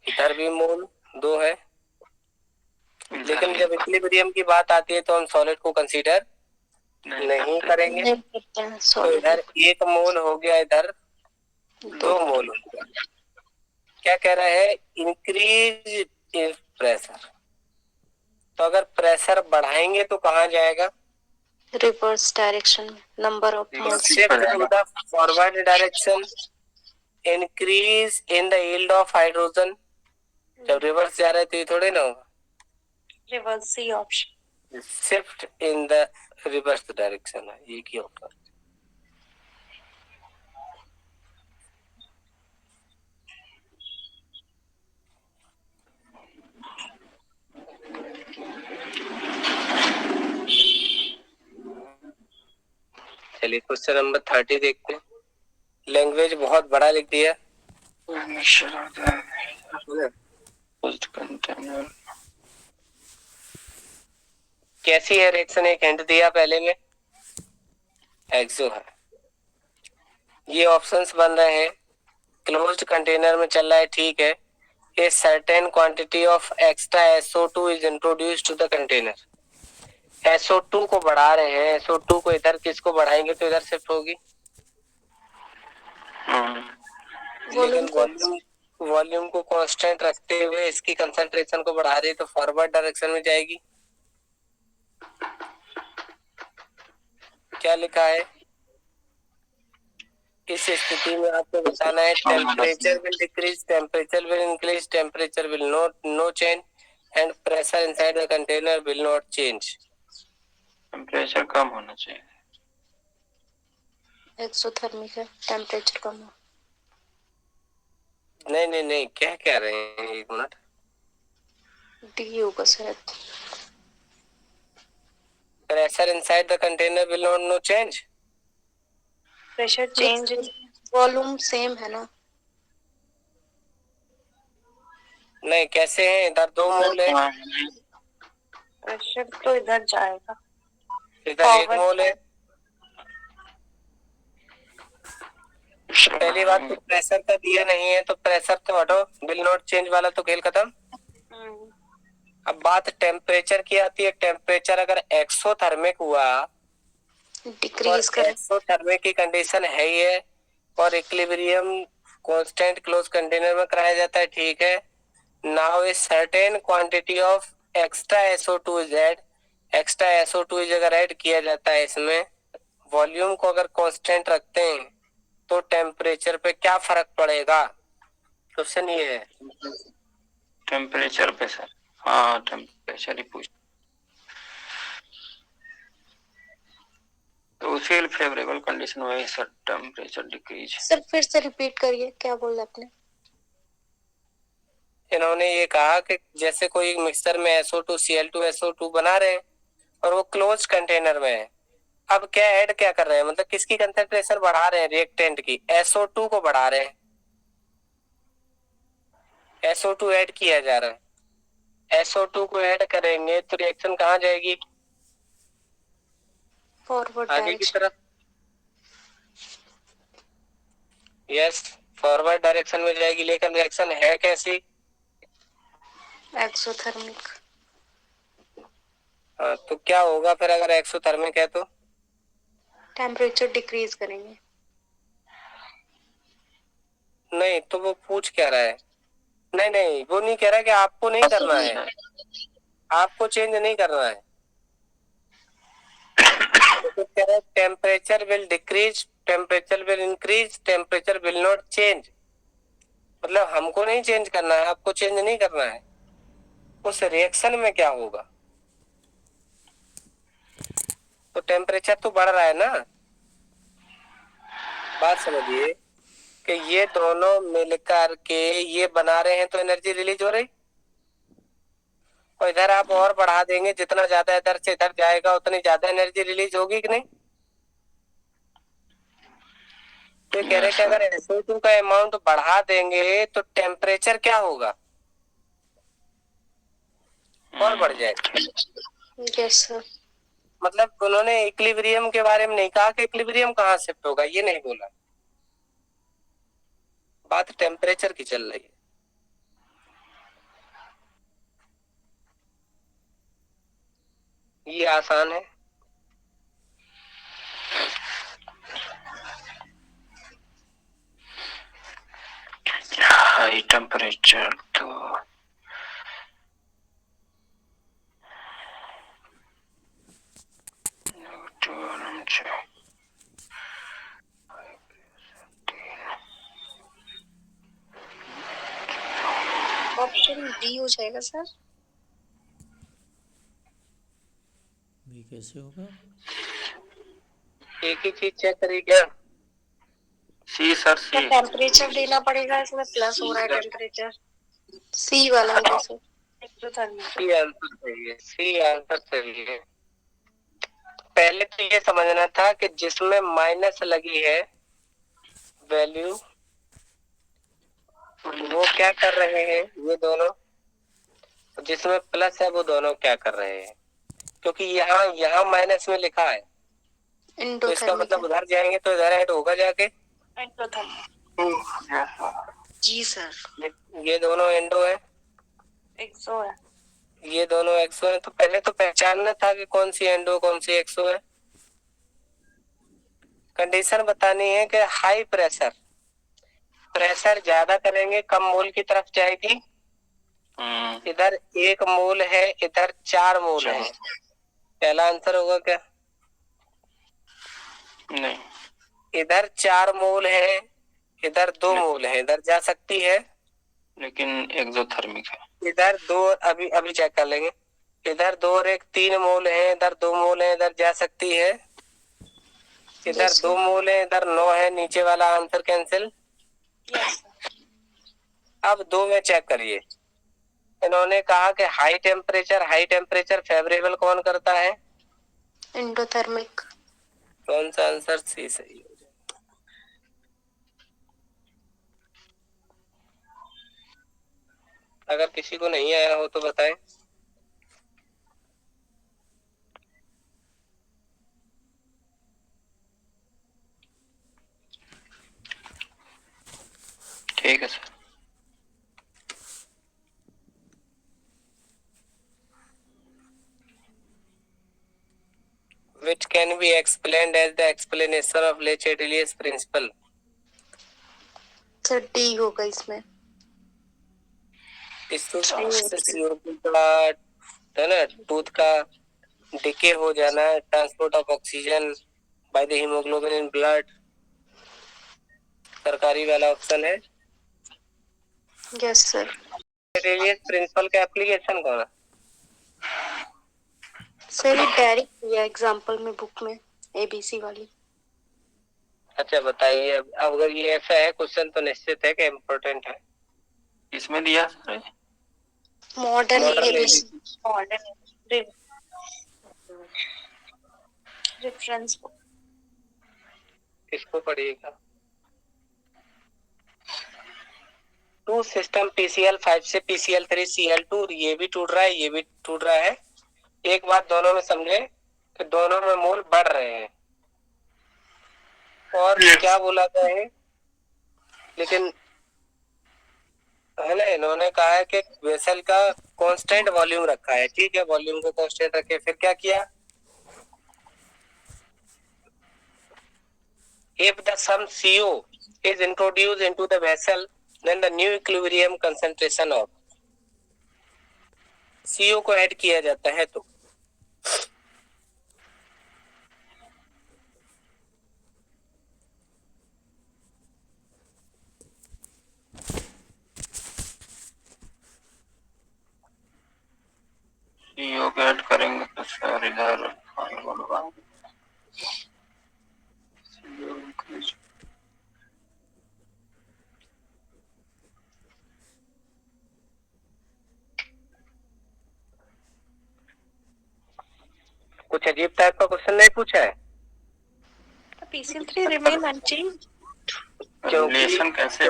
इधर भी मोल 2 है, लेकिन जब इक्विलिब्रियम की बात आती है तो हम सॉलिड को कंसीडर नहीं करेंगे। तो इधर 1 मोल हो गया, इधर 2 मोल हो गया। क्या कह रहा है? Increase in pressure. तो अगर प्रेशर बढ़ाएंगे तो कहाँ जाएगा? Reverse direction, number of moles. Shift to the forward direction, increase in the yield of hydrogen. जब रिवर्स जा रहे तो ये थोड़े ना होगा, reverse C option. Shift in the reverse direction है, ये की ऑप्शन। चलिए क्वेश्चन नंबर 30 देखते हैं। लैंग्वेज बहुत बड़ा लिख दिया। कैसी है रिएक्शन? एक हिंट दिया पहले में, एक्सो है। ये ऑप्शंस बन रहे हैं, क्लोज्ड कंटेनर में चल रहा है, ठीक है। A certain quantity of extra SO2 is introduced to the container. SO2 को बढ़ा रहे हैं, SO2 को इधर, किसको बढ़ाएंगे तो इधर शिफ्ट होगी। लेकिन वॉल्यूम को कांस्टेंट रखते हुए इसकी कंसंट्रेशन को बढ़ा रही तो फॉरवर्ड डायरेक्शन में जाएगी। क्या लिखा है? इस स्थिति में आपको बताना है temperature will decrease, temperature will increase, temperature will no change and pressure inside the container will not change. Temperature कम होना चाहिए। एक्सोथर्मिक है, टेम्परेचर कम हो। नहीं, क्या कह रहे हैं? एक मिनट, डी होगा शायद। Pressure inside the container will not know change. Pressure change, volume same है ना? नहीं, कैसे हैं? इधर 2 मोल है, प्रेशर तो इधर जाएगा, इधर 1 मोल है। पहली बात तो प्रेशर का दिया नहीं है, तो प्रेशर तो हटो, विल नॉट चेंज वाला तो खेल खत्म। अब बात टेम्परेचर की आती है। टेम्परेचर अगर एक्सोथर्मिक हुआ, डिक्रीज कर, एक्सोथर्मिक की कंडीशन है ही है, और इक्विलिब्रियम कांस्टेंट क्लोज कंटेनर में कराया जाता है, ठीक है। Now A certain quantity of extra SO2 is add. Extra SO2 is अगर ऐड किया जाता है इसमें, वॉल्यूम को अगर कांस्टेंट रखते हैं तो टेम्परेचर पे क्या फर्क पड़ेगा? क्वेश्चन ये है। टेम्परेचर पे सर, हाँ टेम्परेचर ही पूछ, तो उसी फेवरेबल कंडीशन में सर टेम्परेचर डिक्रीज। सर फिर से रिपीट करिए, क्या बोला आपने? इन्होंने ये कहा कि जैसे कोई मिक्सचर में SO2 Cl2 SO2 बना रहे हैं और वो क्लोज कंटेनर में है। अब क्या ऐड क्या कर रहे हैं, मतलब किसकी कंसंट्रेशन बढ़ा रहे हैं? रिएक्टेंट की, SO2 को बढ़ा रहे हैं। SO2 ऐड किया जा रहा है। SO2 को ऐड करेंगे तो रिएक्शन कहाँ जाएगी? फॉरवर्ड आगे की डायरेक्शन। तरफ। यस, फॉरवर्ड डायरेक्शन में जाएगी, लेकिन रिएक्शन है कैसी? एक्सोथर्मिक। हाँ, तो क्या होगा फिर अगर एक्सोथर्मिक है तो? टेम्परेचर डिक्रीज करेंगे। नहीं, तो वो पूछ क्या रहा है? नहीं नहीं, वो नहीं कह रहा कि आपको नहीं करना है, आपको चेंज नहीं करना है। तो कह रहा है temperature will decrease, temperature will increase, temperature will not change. मतलब हमको नहीं चेंज करना है, आपको चेंज नहीं करना है। उस रिएक्शन में क्या होगा? तो टेम्परेचर तो बढ़ रहा है ना। बात समझिए कि ये दोनों मिलकर के ये बना रहे हैं तो एनर्जी रिलीज हो रही। और इधर आप और बढ़ा देंगे, जितना ज्यादा इधर से इधर जाएगा उतनी ज्यादा एनर्जी रिलीज होगी कि नहीं? तो कह रहे यस कि सर। अगर SO2 का अमाउंट बढ़ा देंगे तो टेम्परेचर क्या होगा? और बढ़ जाएगा। Yes sir. मतलब उन्होंने इक्विलिब्रियम के बारे में नहीं कहा कि इक्विलिब्रियम कहाँ शिफ्ट होगा, ये नहीं बोला। बात टेम्परेचर की चल रही है। ये आसान है। हाई टेम्परेचर तो ऑप्शन डी हो जाएगा सर। भी कैसे होगा? एक ही चीज चेक करिए क्या? सी सर, क्या सी। टेम्परेचर देना पड़ेगा, इसमें प्लस हो रहा है टेम्परेचर। सी वाला होगा सर, एक्सोथर्मिक। सी आंसर सही है, सी आंसर सही है। पहले तो ये समझना था कि जिसमें माइनस लगी है वैल्यू, वो क्या कर रहे हैं ये दोनों, जिसमें प्लस है वो दोनों क्या कर रहे हैं? क्योंकि यहाँ यहाँ माइनस में लिखा है, तो इसका एंडोथर्मिक मतलब है। उधर जाएंगे तो इधर ऐड होगा जाके। एंडोथर्मिक। Yes sir. जी सर। ये दोनों एंडो है, एक्सो है। ये दोनों एक्सो है। तो पहले तो पहचानना था कि कौन सी एंडो कौन सी एक्सो है। कंडीशन बतानी है कि हाई प्रेशर, प्रेशर ज्यादा करेंगे कम मोल की तरफ जाएगी। इधर 1 मोल है, इधर 4 मोल है। पहला आंसर होगा क्या? नहीं, इधर 4 मोल है, इधर 2 मोल है, इधर जा सकती है। लेकिन एक्सोथर्मिक है। इधर 2, अभी अभी चेक कर लेंगे। इधर 2 और 1 3 मोल है, इधर 2 मोल है, इधर जा सकती है। इधर 2 मोल है, इधर 9 है, नीचे वाला आंसर कैंसिल। अब 2 में चेक करिए, इन्होंने कहा कि हाई टेम्परेचर फेवरेबल कौन करता है? एंडोथर्मिक। कौन सा आंसर सी सही हो जाए? अगर किसी को नहीं आया हो तो बताएं। ठीक है sir. Which can be explained as the explanation of Le Chatelier's principle? Sir D होगा इसमें। CO2 का है ना, टूथ का डिके हो जाना, transport of oxygen by the haemoglobin in blood, सरकारी वाला ऑप्शन है। Yes sir. चेटेलियस प्रिंसिपल का एप्लीकेशन कौन है? सर ये डायरेक्ट दिया एग्जांपल में बुक में, एबीसी वाली। अच्छा बताइए, अब अगर ये ऐसा है क्वेश्चन तो निश्चित है कि इम्पोर्टेंट है। इसमें दिया sir. Modern Modern ABC. Modern reference. इसको पढ़िएगा। टू सिस्टम PCl5 से PCl3Cl2, ये भी टूट रहा है, ये भी टूट रहा है। एक बात दोनों में समझे कि दोनों में मोल बढ़ रहे हैं। और क्या बोला गया है, लेकिन है ना, इन्होंने कहा है कि वेसल का कांस्टेंट वॉल्यूम रखा है। ठीक है, वॉल्यूम को कांस्टेंट रखे, फिर क्या किया, if the sum CO is introduced into the vessel, then the new equilibrium concentration of CO को ऐड किया जाता है। तो CO को ऐड करेंगे तो सर इधर कुछ अजीब टाइप का क्वेश्चन नहीं पूछा है। PCl3 remain unchanged. रिलेशन कैसे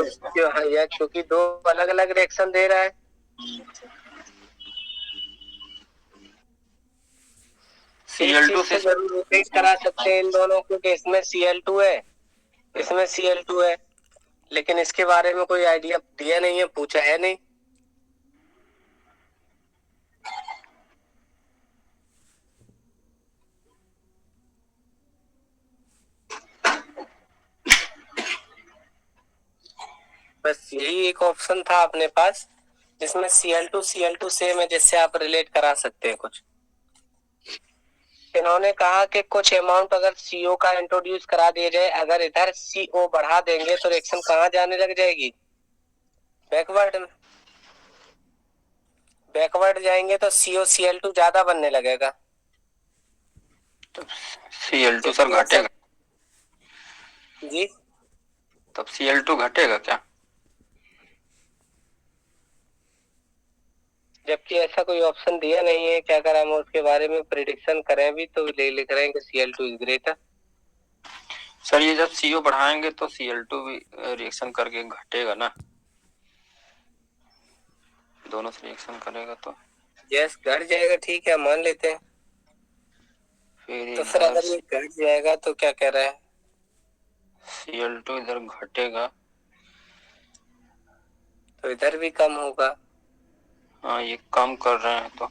क्योंकि दो अलग अलग रिएक्शन दे रहा है। Cl2 से जरूर रोटेट करा सकते हैं इन दोनों को कि इसमें Cl2 है, इसमें Cl2 है, लेकिन इसके बारे में कोई आइडिया दिया नहीं है, पूछा है नहीं। बस यही एक ऑप्शन था अपने पास जिसमें Cl2 सेम है, जिससे आप रिलेट करा सकते हैं कुछ। इन्होंने कहा कि कुछ अमाउंट अगर CO का इंट्रोड्यूस करा दिया जाए, अगर इधर CO बढ़ा देंगे तो रिएक्शन कहाँ जाने लग जाएगी, बैकवर्ड में। बैकवर्ड जाएंगे तो COCl2 ज्यादा बनने लगेगा। तब Cl2 सर घटेगा जी, तब Cl2 घटेगा क्या? जबकि ऐसा कोई ऑप्शन दिया नहीं है कि अगर हम उसके बारे में प्रिडिक्शन करें भी तो लिख रहे हैं कि Cl2 इज ग्रेटर। सर ये जब CO बढ़ाएंगे तो Cl2 भी रिएक्शन करके घटेगा ना, दोनों से रिएक्शन करेगा तो यस, घट जाएगा। ठीक है, मान लेते हैं। तो फिर अगर ये घट जाएगा तो क्या कह रहा है, Cl2 इधर घटेगा तो इधर भी कम होगा। हाँ, ये कम कर रहे हैं तो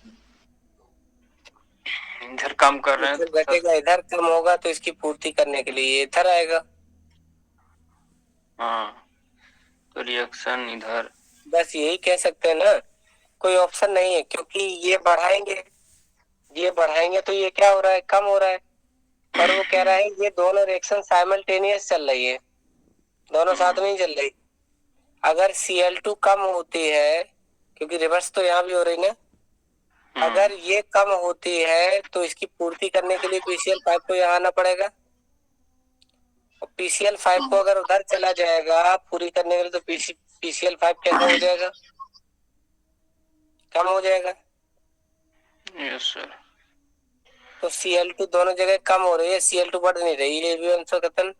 इधर कम कर रहे हैं इधर तो घटेगा, इधर कम होगा, तो इसकी पूर्ति करने के लिए ये इधर आएगा। हाँ, तो रिएक्शन इधर। बस यही कह सकते हैं ना, कोई ऑप्शन नहीं है, क्योंकि ये बढ़ाएंगे तो ये क्या हो रहा है, कम हो रहा है। पर वो कह रहा है ये दोनों रिएक्शन साइमल्टेनियस चल रही है, दोनों साथ में ही चल रही। अगर Cl2 कम होती है, क्योंकि रिवर्स तो यहाँ भी हो रही ना, अगर ये कम होती है तो इसकी पूर्ति करने के लिए PCl5 को यहाँ आना पड़ेगा, और PCl5 को अगर उधर चला जाएगा पूरी करने के लिए तो PCl5 कैसा हो जाएगा, कम हो जाएगा। Yes sir. तो Cl2 दोनों जगह कम हो रही है, Cl2 बढ़ नहीं रही है, ये भी अंशों कथन।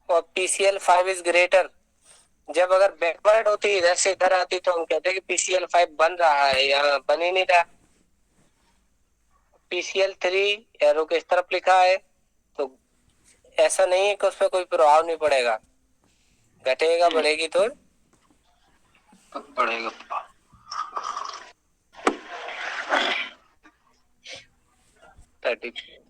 और PCl5 इज ग्रेटर, जब अगर बैकवर्ड होती इधर से इधर आती तो हम कहते हैं कि PCl5 बन रहा है, यहाँ बन ही नहीं रहा। PCl3 एरो के इस तरफ लिखा है, तो ऐसा नहीं है कि उस पर कोई प्रभाव नहीं पड़ेगा, घटेगा बढ़ेगी तो बढ़ेगा। 30।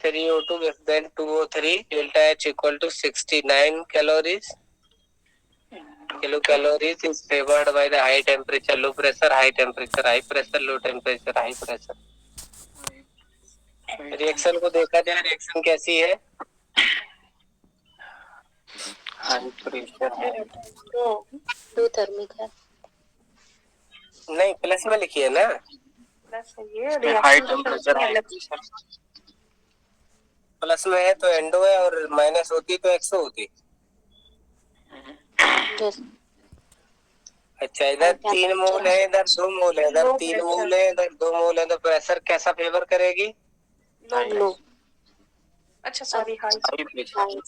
O2 less than 203, delta H equal to 69 calories. Kilocalories is favored by the high temperature, low pressure, high temperature, high pressure, low temperature, high pressure. Reaction को देखा जाए, रिएक्शन कैसी है, हाई प्रेशर है, दो थर्मिक है, नहीं प्लस में लिखिए ना, प्लस है हाई टेम्परेचर है। प्लस में है तो एंडो है, और माइनस होती तो एक्सो होती। अच्छा, इधर 3 मोल है, इधर 2 मोल है, इधर लो 3 प्रेशर। मोल है, इधर 2 मोल है, तो प्रेशर कैसा फेवर करेगी? लो। अच्छा sorry, high. High pressure.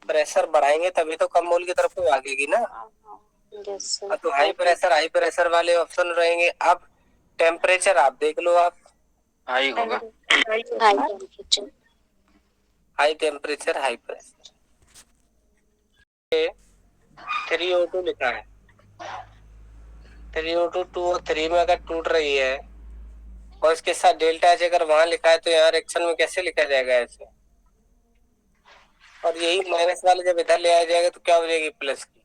Pressure बढ़ाएंगे तभी तो कम मोल की तरफ को भागेगी ना। यस हाँ, तो हाई प्रेशर वाले ऑप्शन रहेंगे। अब टेम्परेचर आप देख लो, आप हाई होगा। High temperature high pressure. 3O2 लिखा है, 3O2 2 और 3 में अगर टूट रही है और इसके साथ डेल्टा एच अगर वहां लिखा है तो यहाँ रिएक्शन में कैसे लिखा जाएगा ऐसे? और यही माइनस वाले जब इधर ले आया जाएगा तो क्या हो जाएगी? प्लस की।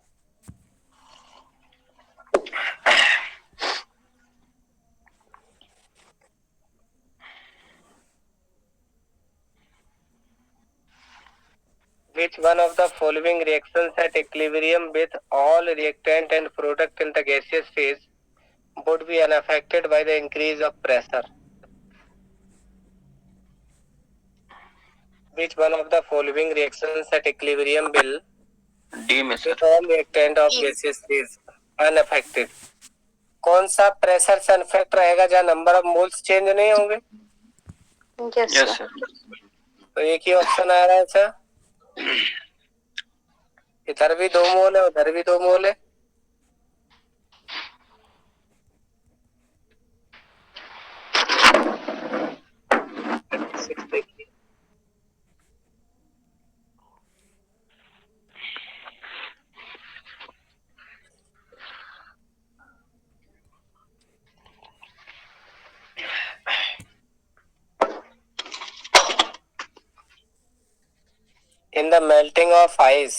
Which one of the following reactions at equilibrium with all reactant and product in the gaseous phase would be unaffected by the increase of pressure? Which one of the following reactions at equilibrium will D में with sir. all reactant of gaseous phase unaffected? कौन सा pressure से अनफेक्ट रहेगा जहाँ number of moles change नहीं होंगे? Yes sir. तो एक ही ऑप्शन आ रहा है सर। इधर भी 2 मोल है, उधर भी 2 मोल है। देखिए, in the melting of ice,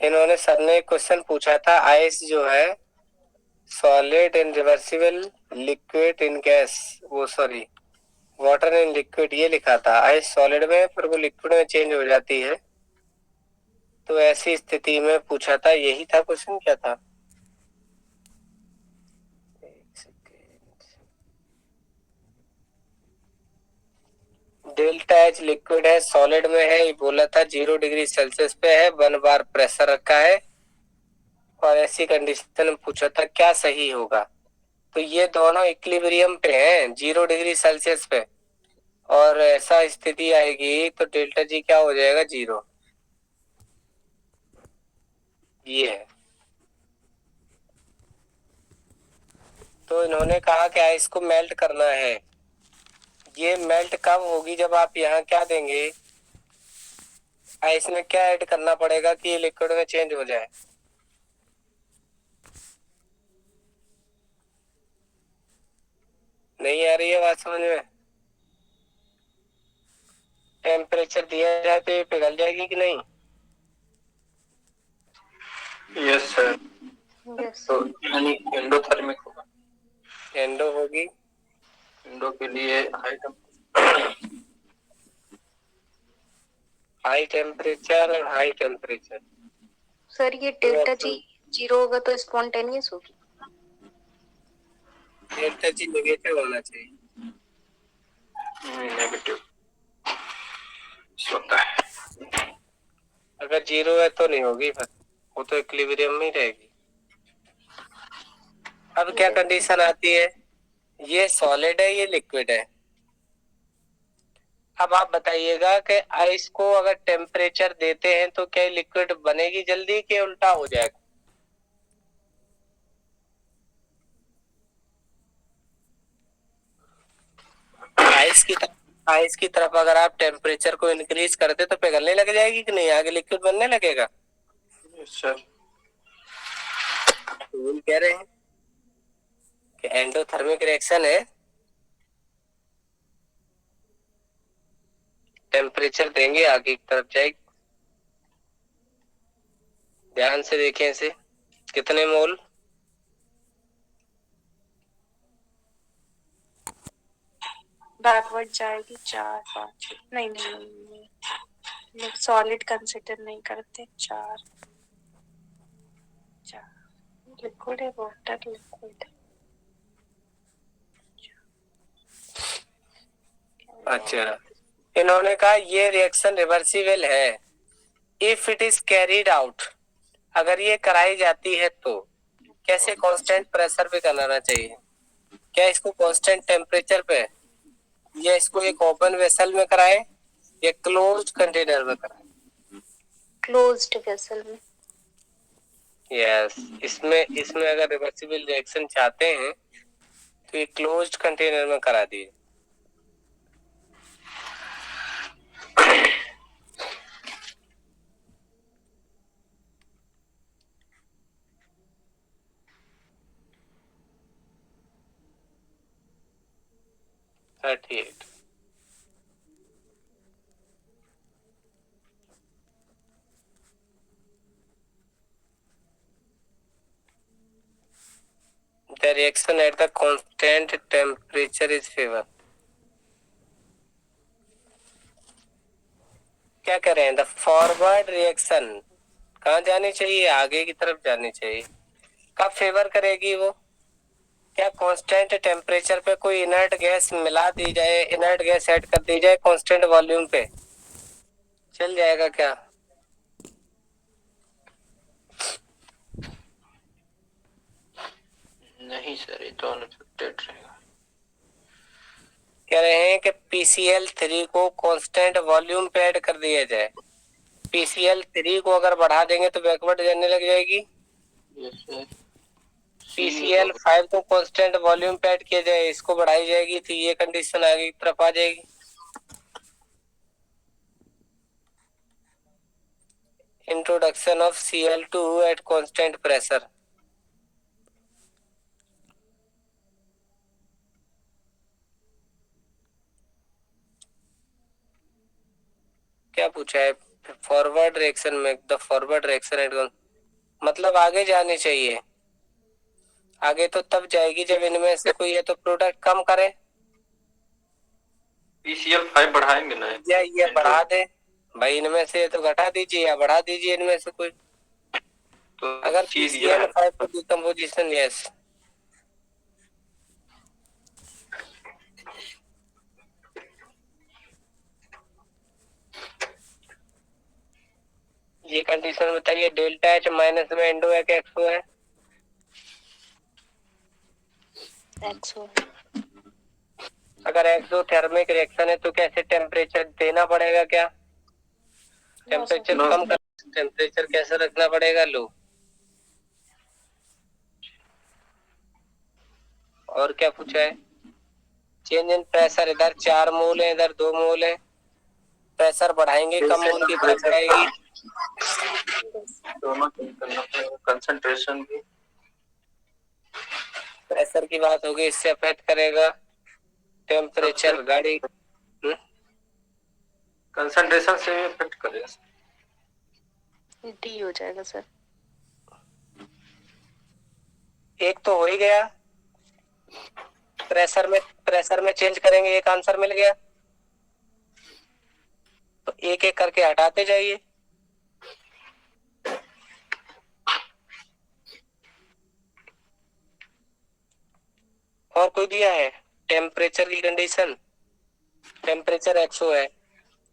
इन्होंने सर ने एक क्वेश्चन पूछा था, आइस जो है solid in reversible liquid in gas, वो सॉरी वाटर इन लिक्विड, ये लिखा था। आइस सॉलिड में फिर वो लिक्विड में चेंज हो जाती है, तो ऐसी स्थिति में पूछा था, यही था क्वेश्चन। क्या था? डेल्टा एच लिक्विड है, सॉलिड में है, ये बोला था 0 डिग्री सेल्सियस पे है, 1 बार प्रेशर रखा है, और ऐसी कंडीशन में पूछा था क्या सही होगा। तो ये दोनों इक्विलिब्रियम पे हैं 0 डिग्री सेल्सियस पे, और ऐसा स्थिति आएगी तो डेल्टा जी क्या हो जाएगा? 0। ये है। तो इन्होंने कहा कि आइस को मेल्ट करना है। ये मेल्ट कब होगी? जब आप यहाँ क्या देंगे, आइस में क्या ऐड करना पड़ेगा कि ये लिक्विड में चेंज हो जाए? नहीं आ रही है बात समझ में? टेम्परेचर दिया जाए तो ये पिघल जाएगी कि नहीं? Yes sir. तो यानी एंडोथर्मिक होगा। एंडो होगी। एंडो के लिए हाई टेम्परेचर और हाई टेम्परेचर। सर ये डेल्टा जी 0 होगा तो स्पॉन्टेनियस होगी। डेल्टा जी नेगेटिव होना चाहिए। नेगेटिव होता है। अगर 0 है तो नहीं होगी, फिर वो तो इक्विलिब्रियम में ही रहेगी। अब क्या कंडीशन आती है? ये सॉलिड है, ये लिक्विड है। अब आप बताइएगा कि आइस को अगर टेम्परेचर देते हैं तो क्या लिक्विड बनेगी जल्दी कि उल्टा हो जाएगा? आइस की तरफ अगर आप टेम्परेचर को इंक्रीज करते तो पिघलने लग जाएगी कि नहीं? आगे लिक्विड बनने लगेगा। सर तो कह रहे हैं कि एंडोथर्मिक रिएक्शन है, टेम्परेचर देंगे आगे की तरफ जाएगी। ध्यान से देखें इसे, कितने मोल? बैकवर्ड जाएगी 4 5। नहीं, सॉलिड कंसिडर नहीं करते। 4 लिक्विड है, वाटर लिक्विड। अच्छा, इन्होंने कहा ये रिएक्शन रिवर्सिबल है if it is carried out, अगर ये कराई जाती है तो कैसे कांस्टेंट प्रेशर पे कराना चाहिए? क्या इसको कांस्टेंट टेम्परेचर पे, या इसको एक ओपन वेसल में कराएं या क्लोज्ड कंटेनर में कराएं? क्लोज्ड वेसल में। यस, इसमें इसमें अगर रिवर्सिबल रिएक्शन चाहते हैं तो ये क्लोज्ड कंटेनर में करा दिए। ठीक, the reaction at the constant temperature is favor। क्या कह रहे हैं? द फॉरवर्ड रिएक्शन कहाँ जानी चाहिए? आगे की तरफ जानी चाहिए। कब फेवर करेगी वो? क्या कांस्टेंट टेम्परेचर पे कोई इनर्ट गैस मिला दी जाए, इनर्ट गैस ऐड कर दी जाए कांस्टेंट वॉल्यूम पे, चल जाएगा क्या? नहीं सर, ये तो अनअफेक्टेड रहेगा। कह रहे हैं कि PCl3 को कांस्टेंट वॉल्यूम पे ऐड कर दिया जाए। PCl3 को अगर बढ़ा देंगे तो बैकवर्ड जाने लग जाएगी। Yes sir. PCl5 को कांस्टेंट वॉल्यूम पे ऐड किया जाए, इसको बढ़ाई जाएगी तो ये कंडीशन आगे की तरफ आ जाएगी। Introduction of Cl2 at constant pressure. क्या पूछा है? फॉरवर्ड रिएक्शन में द फॉरवर्ड रिएक्शन एट, मतलब आगे जानी चाहिए। आगे तो तब जाएगी जब इनमें से कोई है तो प्रोडक्ट कम करे, PCl5 बढ़ाएंगे ना, या ये बढ़ा दे। भाई इनमें से तो घटा दीजिए या बढ़ा दीजिए इनमें से कोई। तो अगर PCl5 को डिकम्पोजिशन, यस, ये कंडीशन बताइए। डेल्टा H माइनस में एंडो है कि एक्सो है? एक्सो। अगर एक्सोथर्मिक रिएक्शन है तो कैसे टेम्परेचर देना पड़ेगा? क्या टेम्परेचर कम कर, टेम्परेचर कैसे रखना पड़ेगा? लो। और क्या पूछा है? चेंज इन प्रेशर, इधर 4 मोल है, इधर 2 मोल है। प्रेशर बढ़ाएंगे कम मोल की तरफ जाएगी। दोनों चेंज करना पड़ेगा, कंसंट्रेशन भी। प्रेशर की बात होगी, इससे अफेक्ट करेगा टेम्परेचर। गाड़ी कंसंट्रेशन से भी अफेक्ट करेगा। डी हो जाएगा सर। एक तो हो ही गया, प्रेशर में चेंज करेंगे, एक आंसर मिल गया। तो एक एक करके हटाते जाइए। और कोई दिया है? टेम्परेचर की कंडीशन, टेम्परेचर एक्सो है,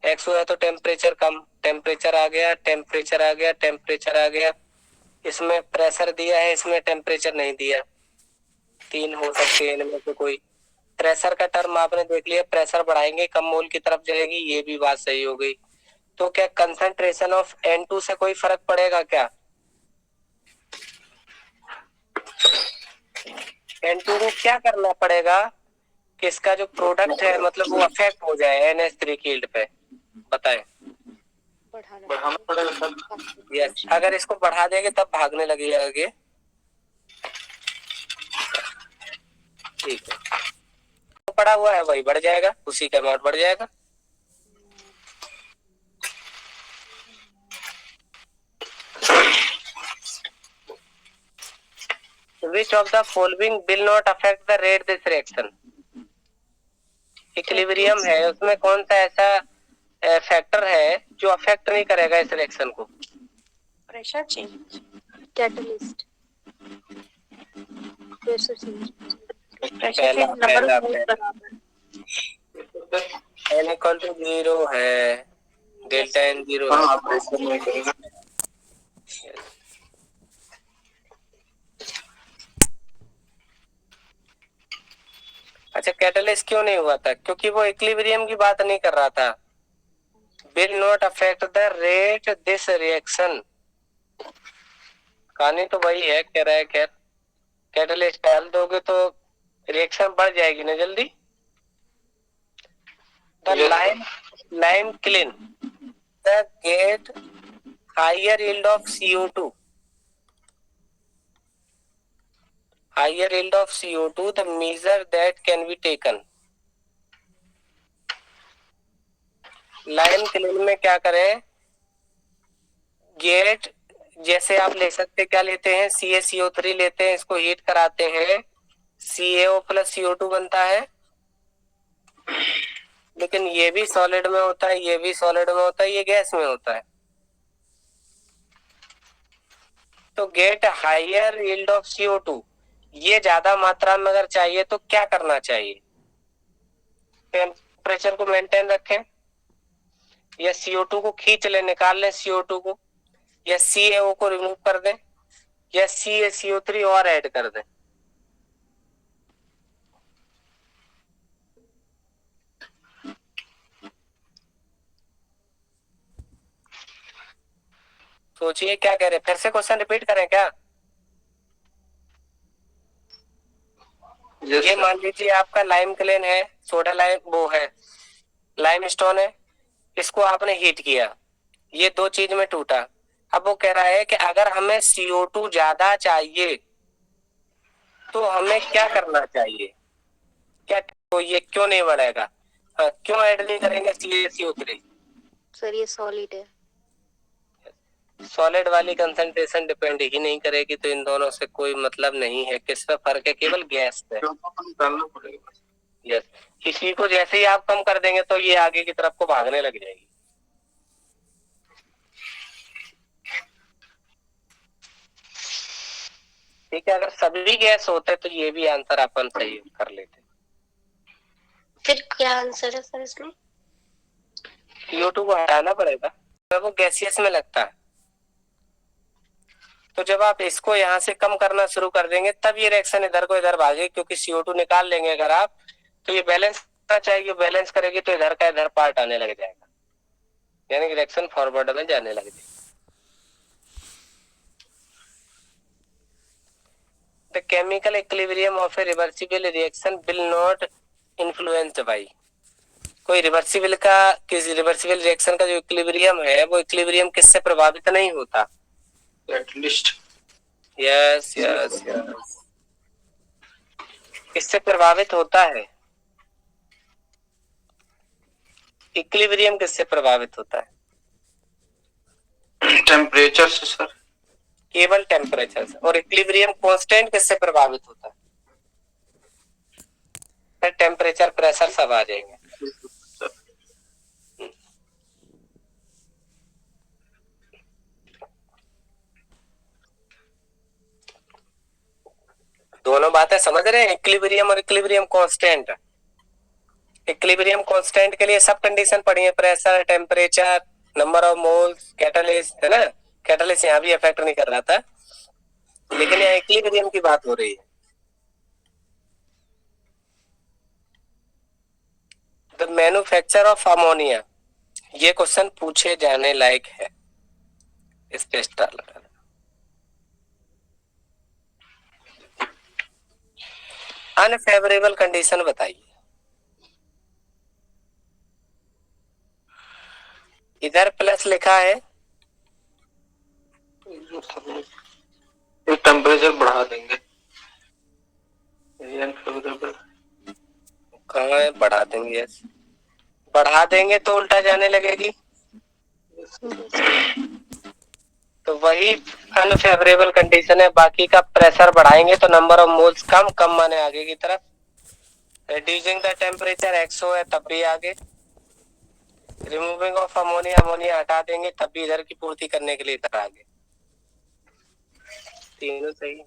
एक्सो है तो टेम्परेचर कम, टेम्परेचर आ गया, टेम्परेचर आ गया, टेम्परेचर आ गया। इसमें प्रेशर दिया है, इसमें टेम्परेचर नहीं दिया। 3 हो सकते हैं इनमें से कोई। प्रेशर का टर्म आपने देख लिया, प्रेशर बढ़ाएंगे कम मोल की तरफ जाएगी, ये भी बात सही हो गई। तो क्या कंसंट्रेशन ऑफ N2 से कोई फर्क पड़ेगा? क्या N2 को क्या करना पड़ेगा कि इसका जो प्रोडक्ट है मतलब वो अफेक्ट हो जाए NH3 की यील्ड पे? बताएं। बढ़ाना पड़ेगा सर। यस, अगर इसको बढ़ा देंगे तब भागने लगेगा आगे। ठीक है, तो पड़ा हुआ है वही बढ़ जाएगा, उसी का अमाउंट बढ़ जाएगा। Which of the following will not affect the rate this reaction? Equilibrium है, उसमें कौन सा ऐसा फैक्टर है जो अफेक्ट नहीं करेगा इस रिएक्शन को? Pressure change, catalyst, pressure change, pressure change number of moles बराबर। n इक्वल टू 0 है, डेल्टा n 0 है। कैटलिस्ट क्यों नहीं हुआ था? क्योंकि वो इक्विलिब्रियम की बात नहीं कर रहा था। Will not affect the rate this reaction, कहानी तो वही है। कह रहा है खैर कैटलिस्ट डाल दोगे तो रिएक्शन बढ़ जाएगी ना जल्दी। The lime clean the get higher yield of CO2, higher yield of CO2, the measure that can be taken। Lime clean में क्या करें? गेट जैसे आप ले सकते, क्या लेते हैं? CaCO3 लेते हैं, इसको हीट कराते हैं, CaO प्लस CO2 बनता है। लेकिन ये भी सॉलिड में होता है, ये भी सॉलिड में होता है, ये गैस में होता है। तो get higher yield of CO2, ये ज्यादा मात्रा में अगर चाहिए तो क्या करना चाहिए? टेम्परेचर को मेंटेन रखें, या CO2 को खींच ले, निकाल लें CO2 को, या CaO को रिमूव कर दें, या CaCO3 और ऐड कर दें। सोचिए क्या कह रहे हैं। फिर से क्वेश्चन रिपीट करें क्या? ये मान लीजिए आपका लाइम क्लेन है, सोडा लाइम वो है, लाइम स्टोन है, इसको आपने हीट किया, ये दो चीज में टूटा। अब वो कह रहा है कि अगर हमें CO2 ज्यादा चाहिए तो हमें क्या करना चाहिए? क्या तो ये क्यों नहीं बढ़ेगा? हाँ, क्यों ऐड नहीं करेंगे CaCO3? सर ये सॉलिड है। सॉलिड वाली कंसंट्रेशन डिपेंड ही नहीं करेगी, तो इन दोनों से कोई मतलब नहीं है। किस पे फर्क है? केवल गैस पे। यस, इसी को जैसे ही आप कम कर देंगे तो ये आगे की तरफ को भागने लग जाएगी। ठीक है, अगर सभी गैस होते तो ये भी आंसर अपन सही कर लेते। फिर क्या आंसर है सर इसमें? CO2 को हटाना पड़ेगा, वो गैसियस में लगता है। तो जब आप इसको यहाँ से कम करना शुरू कर देंगे तब ये रिएक्शन इधर को इधर भागेगी, क्योंकि CO2 निकाल लेंगे अगर आप, तो ये बैलेंस करना चाहिए, बैलेंस करेगी तो इधर का इधर पार्ट आने लग जाएगा, यानी कि रिएक्शन फॉरवर्ड में जाने लग जाएगी। The chemical equilibrium of A reversible reaction will not influenced by, कोई रिवर्सिबल रिएक्शन का जो इक्विलिब्रियम है वो इक्विलिब्रियम किससे प्रभावित नहीं होता? कैटलिस्ट। यस यस यस, किससे प्रभावित होता है? इक्विलिब्रियम किससे प्रभावित होता है? टेम्परेचर से सर। केवल टेम्परेचर से। और इक्विलिब्रियम कांस्टेंट किससे प्रभावित होता है? टेम्परेचर, प्रेशर सब आ जाएंगे। दोनों बातें समझ रहे हैं? इक्विलिब्रियम और इक्विलिब्रियम कांस्टेंट। इक्विलिब्रियम कांस्टेंट के लिए सब कंडीशन पढ़ी है, pressure, temperature, number of moles, catalyst, है ना? कैटलिस्ट यहाँ भी अफेक्ट नहीं कर रहा था, लेकिन यहाँ इक्विलिब्रियम की बात हो रही है। द मैन्युफैक्चर ऑफ अमोनिया, ये क्वेश्चन पूछे जाने लायक है, इस पे स्टार लगा। अनफेवरेबल कंडीशन बताइए। इधर प्लस लिखा है, टेम्परेचर बढ़ा देंगे। कहाँ है? बढ़ा देंगे। यस, बढ़ा देंगे तो उल्टा जाने लगेगी, तो वही अनफेवरेबल कंडीशन है। बाकी का प्रेशर बढ़ाएंगे तो नंबर ऑफ मोल्स कम, कम माने आगे की तरफ। रिड्यूसिंग द टेम्परेचर एक्सो है तब भी आगे। रिमूविंग ऑफ अमोनिया, अमोनिया हटा देंगे तब भी इधर की पूर्ति करने के लिए इधर आगे। तीनों सही।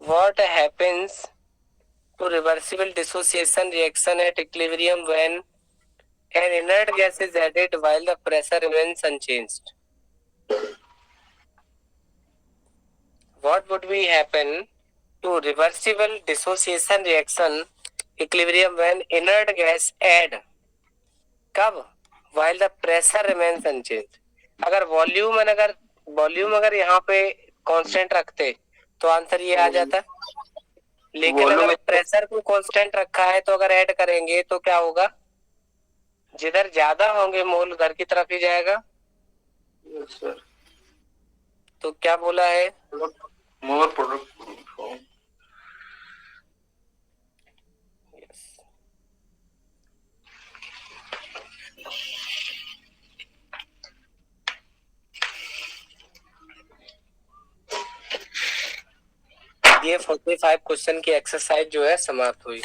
What happens to reversible dissociation reaction at equilibrium when an inert gas is added while the pressure remains unchanged? what would be happen to reversible dissociation reaction equilibrium when inert gas add? कब? While the pressure remains unchanged. अगर volume अगर यहाँ पे constant रखते तो answer ये आ जाता, लेकिन Volume अगर में- प्रेशर को कांस्टेंट रखा है तो अगर ऐड करेंगे तो क्या होगा? जिधर ज्यादा होंगे मोल उधर की तरफ ही जाएगा। Yes, sir. तो क्या बोला है? More product. ये 45 क्वेश्चन की एक्सरसाइज जो है समाप्त हुई।